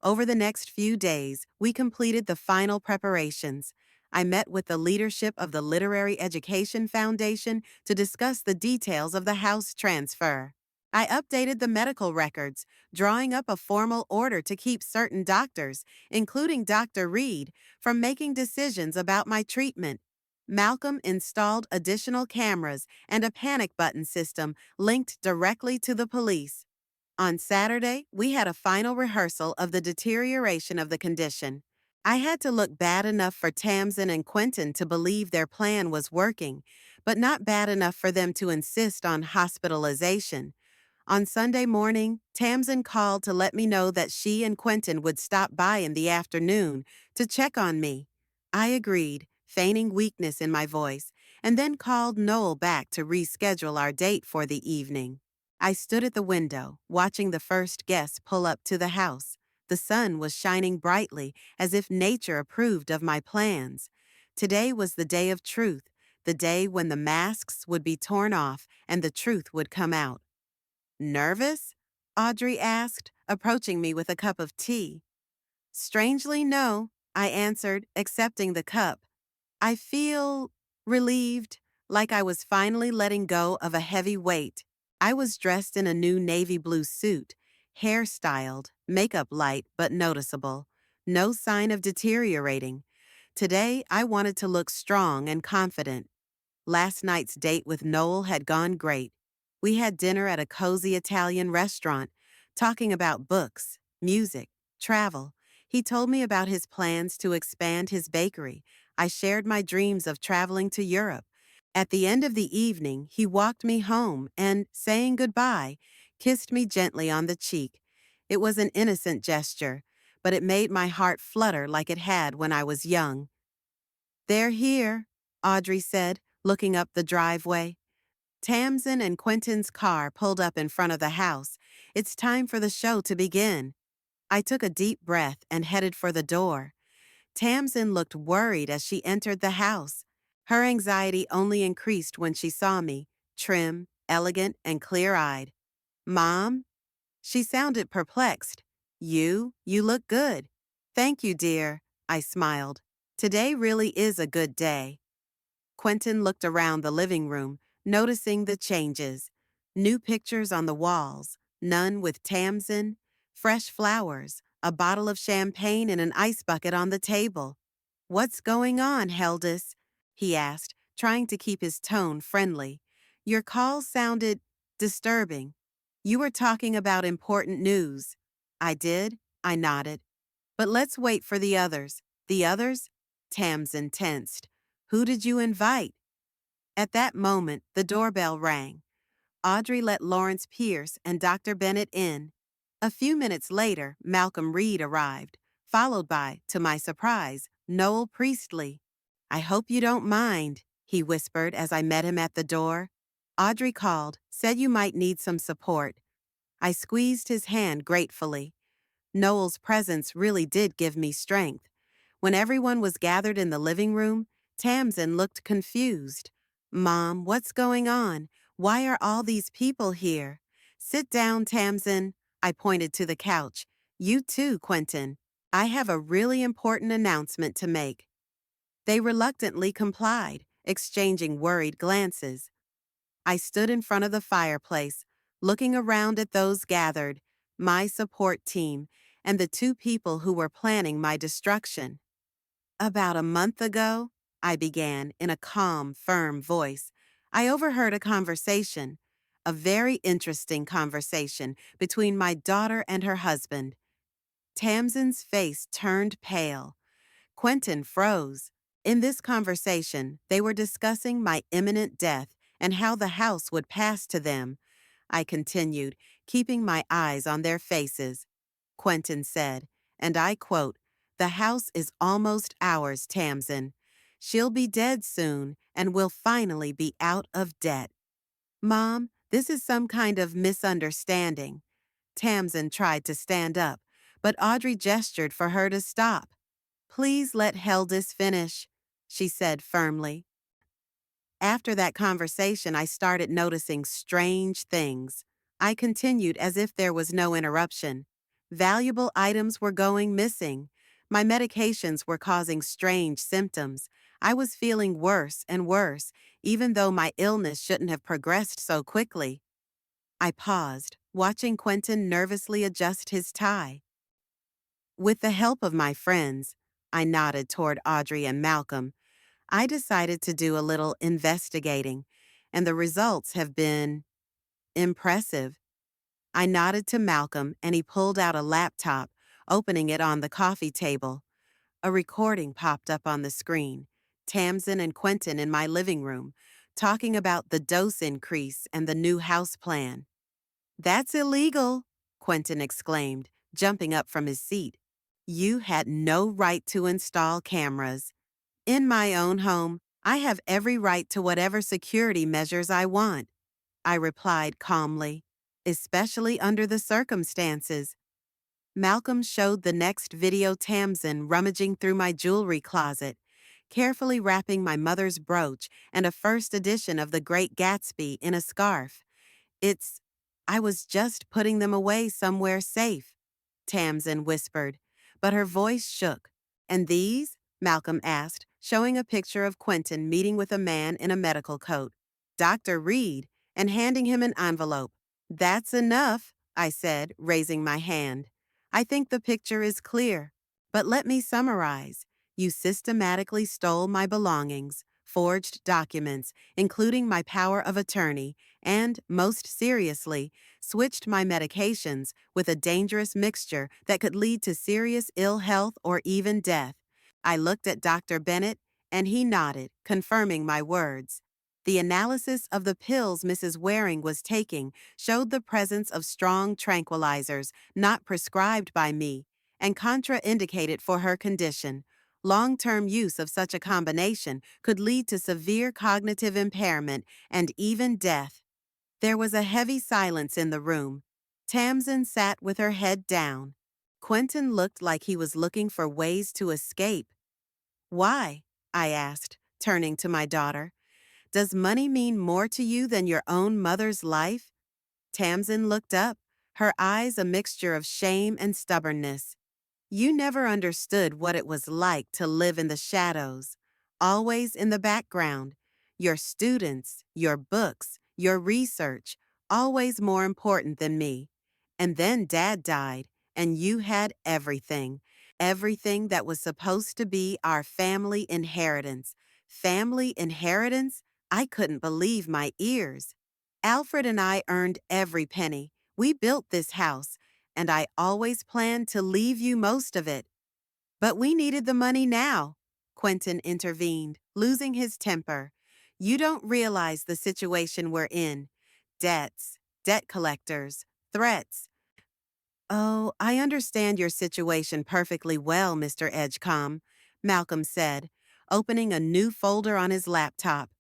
Over the next few days, we completed the final preparations. I met with the leadership of the Literary Education Foundation to discuss the details of the house transfer. I updated the medical records, drawing up a formal order to keep certain doctors, including Dr. Reed, from making decisions about my treatment. Malcolm installed additional cameras and a panic button system linked directly to the police. On Saturday, we had a final rehearsal of the deterioration of the condition. I had to look bad enough for Tamsin and Quentin to believe their plan was working, but not bad enough for them to insist on hospitalization. On Sunday morning, Tamsin called to let me know that she and Quentin would stop by in the afternoon to check on me. I agreed, feigning weakness in my voice, and then called Noel back to reschedule our date for the evening. I stood at the window, watching the first guests pull up to the house. The sun was shining brightly, as if nature approved of my plans. Today was the day of truth, the day when the masks would be torn off and the truth would come out. Nervous? Audrey asked, approaching me with a cup of tea. Strangely, no, I answered, accepting the cup. I feel relieved, like I was finally letting go of a heavy weight. I was dressed in a new navy blue suit, hair styled, makeup light but noticeable. No sign of deteriorating. Today, I wanted to look strong and confident. Last night's date with Noel had gone great. We had dinner at a cozy Italian restaurant, talking about books, music, travel. He told me about his plans to expand his bakery. I shared my dreams of traveling to Europe. At the end of the evening, he walked me home and, saying goodbye, kissed me gently on the cheek. It was an innocent gesture, but it made my heart flutter like it had when I was young. "They're here," Audrey said, looking up the driveway. Tamsin and Quentin's car pulled up in front of the house. It's time for the show to begin. I took a deep breath and headed for the door. Tamsin looked worried as she entered the house. Her anxiety only increased when she saw me, trim, elegant, and clear-eyed. "Mom?" She sounded perplexed. You look good." "Thank you, dear," I smiled. "Today really is a good day." Quentin looked around the living room, noticing the changes. New pictures on the walls, none with Tamsin, fresh flowers, a bottle of champagne and an ice bucket on the table. "What's going on, Heldis?" he asked, trying to keep his tone friendly. "Your call sounded disturbing. You were talking about important news." "I did," I nodded. "But let's wait for the others." "The others?" Tamsin tensed. "Who did you invite?" At that moment, the doorbell rang. Audrey let Lawrence Pierce and Dr. Bennett in. A few minutes later, Malcolm Reed arrived, followed by, to my surprise, Noel Priestley. "I hope you don't mind," he whispered as I met him at the door. "Audrey called, said you might need some support." I squeezed his hand gratefully. Noel's presence really did give me strength. When everyone was gathered in the living room, Tamsin looked confused. "Mom, what's going on? Why are all these people here?" "Sit down, Tamsin." I pointed to the couch. "You too, Quentin. I have a really important announcement to make." They reluctantly complied, exchanging worried glances. I stood in front of the fireplace, looking around at those gathered, my support team, and the two people who were planning my destruction. "About a month ago," I began in a calm, firm voice, "I overheard a conversation, a very interesting conversation between my daughter and her husband." Tamsin's face turned pale. Quentin froze. In this conversation, they were discussing my imminent death and how the house would pass to them. I continued, keeping my eyes on their faces. Quentin said, and I quote, "The house is almost ours, Tamsin. She'll be dead soon, and we'll finally be out of debt." "Mom, this is some kind of misunderstanding." Tamsin tried to stand up, but Audrey gestured for her to stop. "Please let Heldis finish." she said firmly. After that conversation, I started noticing strange things. I continued as if there was no interruption. Valuable items were going missing. My medications were causing strange symptoms. I was feeling worse and worse, even though my illness shouldn't have progressed so quickly. I paused, watching Quentin nervously adjust his tie. With the help of my friends, I nodded toward Audrey and Malcolm. I decided to do a little investigating, and the results have been impressive. I nodded to Malcolm, and he pulled out a laptop, opening it on the coffee table. A recording popped up on the screen. Tamsin and Quentin in my living room, talking about the dose increase and the new house plan. "That's illegal," Quentin exclaimed, jumping up from his seat. "You had no right to install cameras. In my own home, I have every right to whatever security measures I want," I replied calmly, "especially under the circumstances." Malcolm showed the next video Tamsin rummaging through my jewelry closet, carefully wrapping my mother's brooch and a first edition of The Great Gatsby in a scarf. It's, I was just putting them away somewhere safe," Tamsin whispered, but her voice shook. "And these?" Malcolm asked, showing a picture of Quentin meeting with a man in a medical coat. "Dr. Reed," and handing him an envelope. "That's enough," I said, raising my hand. "I think the picture is clear. But let me summarize. You systematically stole my belongings, forged documents, including my power of attorney, and, most seriously, switched my medications with a dangerous mixture that could lead to serious ill health or even death." I looked at Dr. Bennett, and he nodded, confirming my words. The analysis of the pills Mrs. Waring was taking showed the presence of strong tranquilizers not prescribed by me and contraindicated for her condition. Long-term use of such a combination could lead to severe cognitive impairment and even death. There was a heavy silence in the room. Tamsin sat with her head down. Quentin looked like he was looking for ways to escape. "Why?" I asked, turning to my daughter. "Does money mean more to you than your own mother's life?" Tamsin looked up, her eyes a mixture of shame and stubbornness. "You never understood what it was like to live in the shadows, always in the background. Your students, your books, your research, always more important than me. And then Dad died, and you had everything. Everything that was supposed to be our family inheritance." Family inheritance? I couldn't believe my ears. "Alfred and I earned every penny. We built this house, and I always planned to leave you most of it." "But we needed the money now," Quentin intervened, losing his temper. "You don't realize the situation we're in. Debts, debt collectors, threats." "Oh, I understand your situation perfectly well, Mr. Edgecombe," Malcolm said, opening a new folder on his laptop.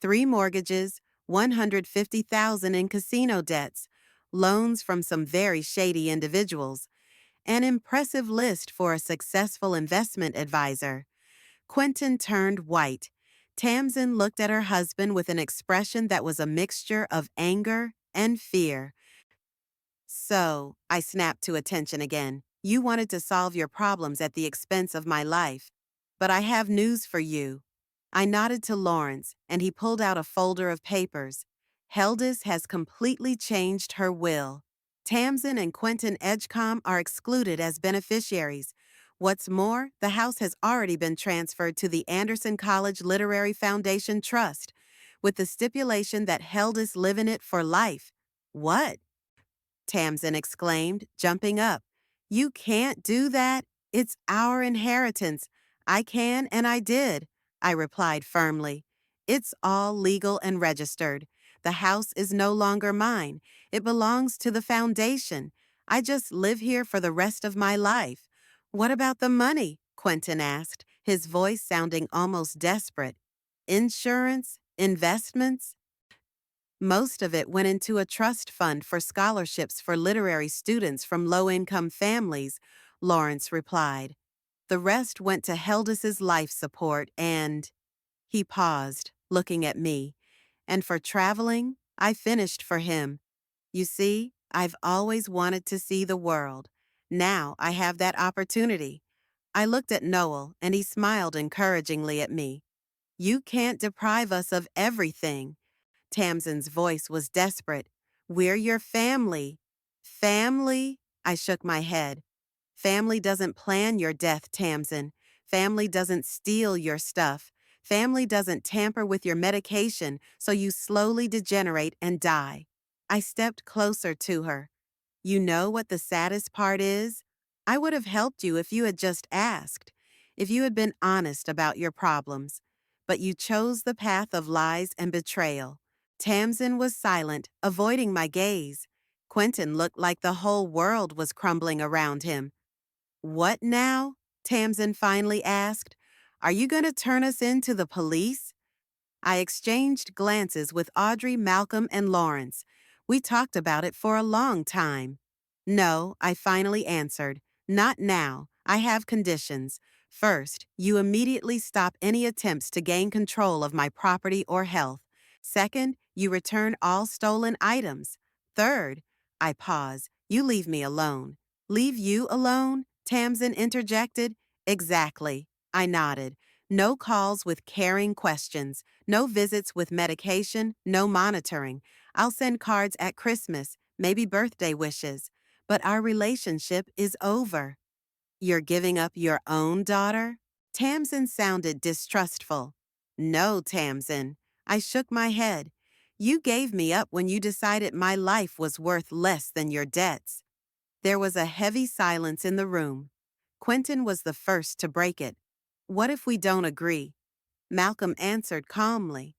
"3 mortgages, 150,000 in casino debts, loans from some very shady individuals. An impressive list for a successful investment advisor." Quentin turned white. Tamsin looked at her husband with an expression that was a mixture of anger and fear. "So," I snapped to attention again, "you wanted to solve your problems at the expense of my life. But I have news for you." I nodded to Lawrence, and he pulled out a folder of papers. "Heldis has completely changed her will. Tamsin and Quentin Edgecombe are excluded as beneficiaries. What's more, the house has already been transferred to the Anderson College Literary Foundation Trust, with the stipulation that Heldis live in it for life." "What?" Tamsin exclaimed, jumping up. "You can't do that. It's our inheritance. I can and I did," I replied firmly. "It's all legal and registered. The house is no longer mine. It belongs to the foundation. I just live here for the rest of my life." "What about the money?" Quentin asked, his voice sounding almost desperate. "Insurance? Investments?" "Most of it went into a trust fund for scholarships for literary students from low-income families," Lawrence replied. The rest went to Heldis's life support and he paused, looking at me. And for traveling, I finished for him. You see, I've always wanted to see the world. Now I have that opportunity. I looked at Noel and he smiled encouragingly at me. You can't deprive us of everything. Tamsin's voice was desperate. We're your family. Family? I shook my head. Family doesn't plan your death, Tamsin. Family doesn't steal your stuff. Family doesn't tamper with your medication so you slowly degenerate and die. I stepped closer to her. You know what the saddest part is? I would have helped you if you had just asked, if you had been honest about your problems. But you chose the path of lies and betrayal. Tamsin was silent, avoiding my gaze. Quentin looked like the whole world was crumbling around him. What now? Tamsin finally asked. Are you going to turn us into the police? I exchanged glances with Audrey, Malcolm, and Lawrence. We talked about it for a long time. No, I finally answered. Not now. I have conditions. First, you immediately stop any attempts to gain control of my property or health. Second, you return all stolen items. Third, I pause. You leave me alone. Leave you alone? Tamsin interjected. Exactly. I nodded. No calls with caring questions. No visits with medication, no monitoring. I'll send cards at Christmas, maybe birthday wishes. But our relationship is over. You're giving up your own daughter? Tamsin sounded distrustful. No, Tamsin. I shook my head. You gave me up when you decided my life was worth less than your debts. There was a heavy silence in the room. Quentin was the first to break it. What if we don't agree? Malcolm answered calmly.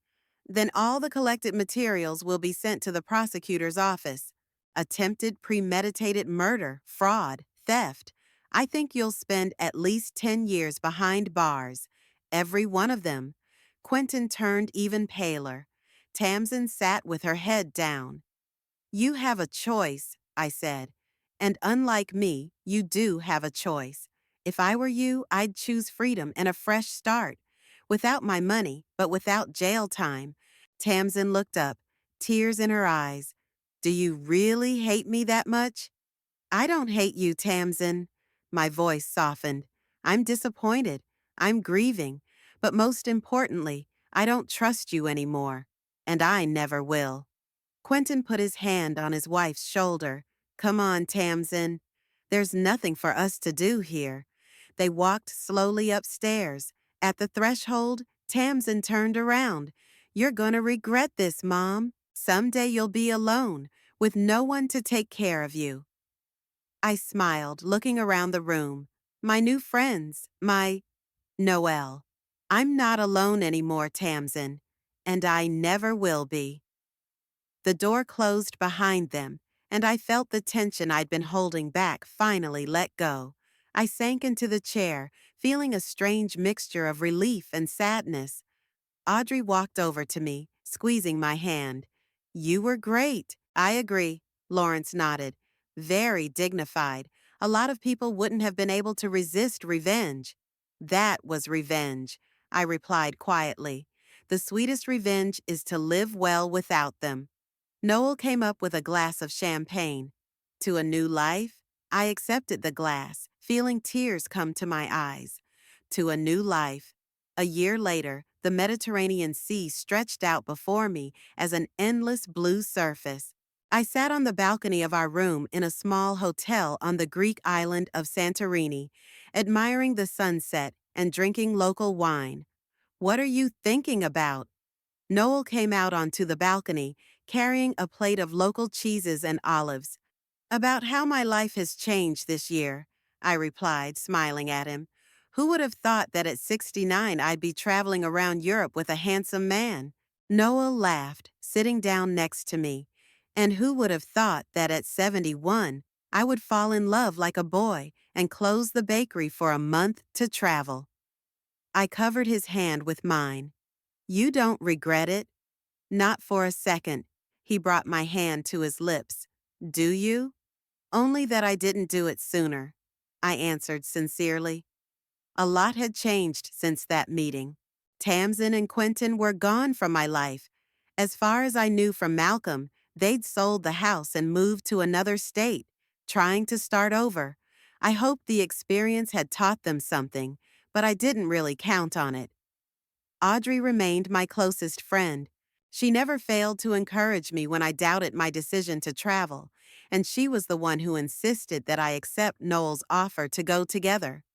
Then all the collected materials will be sent to the prosecutor's office. Attempted premeditated murder, fraud, theft. I think you'll spend at least 10 years behind bars. Every one of them. Quentin turned even paler. Tamsin sat with her head down. You have a choice, I said. And unlike me, you do have a choice. If I were you, I'd choose freedom and a fresh start. Without my money, but without jail time. Tamsin looked up, tears in her eyes. Do you really hate me that much? I don't hate you, Tamsin. My voice softened. I'm disappointed. I'm grieving. But most importantly, I don't trust you anymore. And I never will. Quentin put his hand on his wife's shoulder. Come on, Tamsin. There's nothing for us to do here. They walked slowly upstairs. At the threshold, Tamsin turned around. You're going to regret this, Mom. Someday you'll be alone, with no one to take care of you. I smiled, looking around the room. My new friends, Noel. I'm not alone anymore, Tamsin, and I never will be. The door closed behind them, and I felt the tension I'd been holding back finally let go. I sank into the chair, feeling a strange mixture of relief and sadness. Audrey walked over to me, squeezing my hand. You were great. I agree. Lawrence nodded. Very dignified. A lot of people wouldn't have been able to resist revenge. That was revenge, I replied quietly. The sweetest revenge is to live well without them. Noel came up with a glass of champagne. To a new life? I accepted the glass, feeling tears come to my eyes. To a new life. A year later, the Mediterranean Sea stretched out before me as an endless blue surface. I sat on the balcony of our room in a small hotel on the Greek island of Santorini, admiring the sunset and drinking local wine. What are you thinking about? Noel came out onto the balcony, carrying a plate of local cheeses and olives. About how my life has changed this year, I replied, smiling at him. Who would have thought that at 69 I'd be traveling around Europe with a handsome man? Noel laughed, sitting down next to me. And who would have thought that at 71 I would fall in love like a boy and close the bakery for a month to travel? I covered his hand with mine. You don't regret it? Not for a second. He brought my hand to his lips. Do you? Only that I didn't do it sooner, I answered sincerely. A lot had changed since that meeting. Tamsin and Quentin were gone from my life. As far as I knew from Malcolm, they'd sold the house and moved to another state, trying to start over. I hoped the experience had taught them something, but I didn't really count on it. Audrey remained my closest friend. She never failed to encourage me when I doubted my decision to travel, and she was the one who insisted that I accept Noel's offer to go together.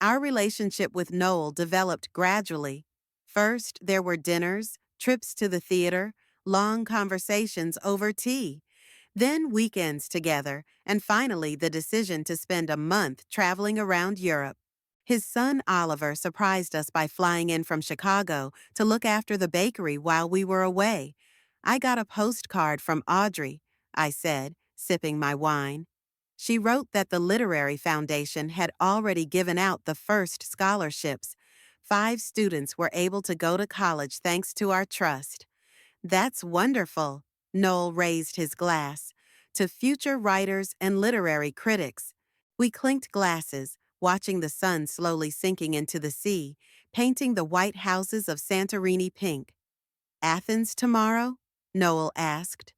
Our relationship with Noel developed gradually. First, there were dinners, trips to the theater, long conversations over tea. Then weekends together, and finally the decision to spend a month traveling around Europe. His son Oliver surprised us by flying in from Chicago to look after the bakery while we were away. I got a postcard from Audrey, I said, sipping my wine. She wrote that the Literary Foundation had already given out the first scholarships. 5 students were able to go to college thanks to our trust. That's wonderful. Noel raised his glass. To future writers and literary critics. We clinked glasses, watching the sun slowly sinking into the sea, painting the white houses of Santorini pink. Athens tomorrow? Noel asked.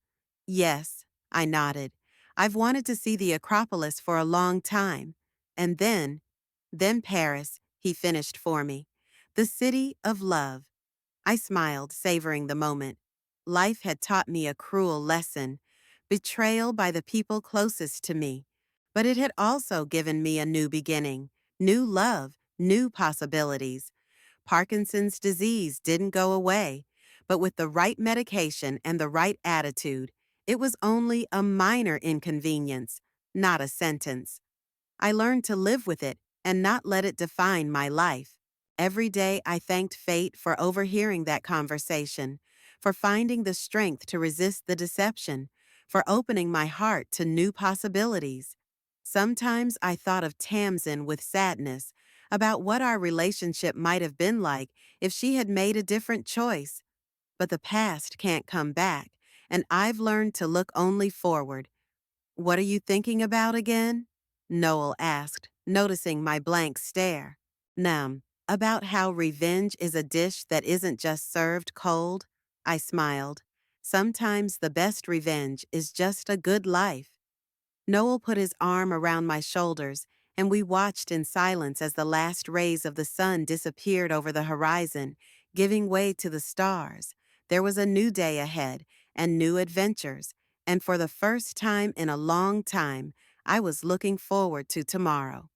Yes, I nodded. I've wanted to see the Acropolis for a long time. And then Paris, he finished for me. The city of love. I smiled, savoring the moment. Life had taught me a cruel lesson, betrayal by the people closest to me. But it had also given me a new beginning, new love, new possibilities. Parkinson's disease didn't go away, but with the right medication and the right attitude, it was only a minor inconvenience, not a sentence. I learned to live with it and not let it define my life. Every day I thanked fate for overhearing that conversation, for finding the strength to resist the deception, for opening my heart to new possibilities. Sometimes I thought of Tamsin with sadness, about what our relationship might have been like if she had made a different choice. But the past can't come back, and I've learned to look only forward. What are you thinking about again? Noel asked, noticing my blank stare. About how revenge is a dish that isn't just served cold, I smiled. Sometimes the best revenge is just a good life. Noel put his arm around my shoulders, and we watched in silence as the last rays of the sun disappeared over the horizon, giving way to the stars. There was a new day ahead, and new adventures, and for the first time in a long time, I was looking forward to tomorrow.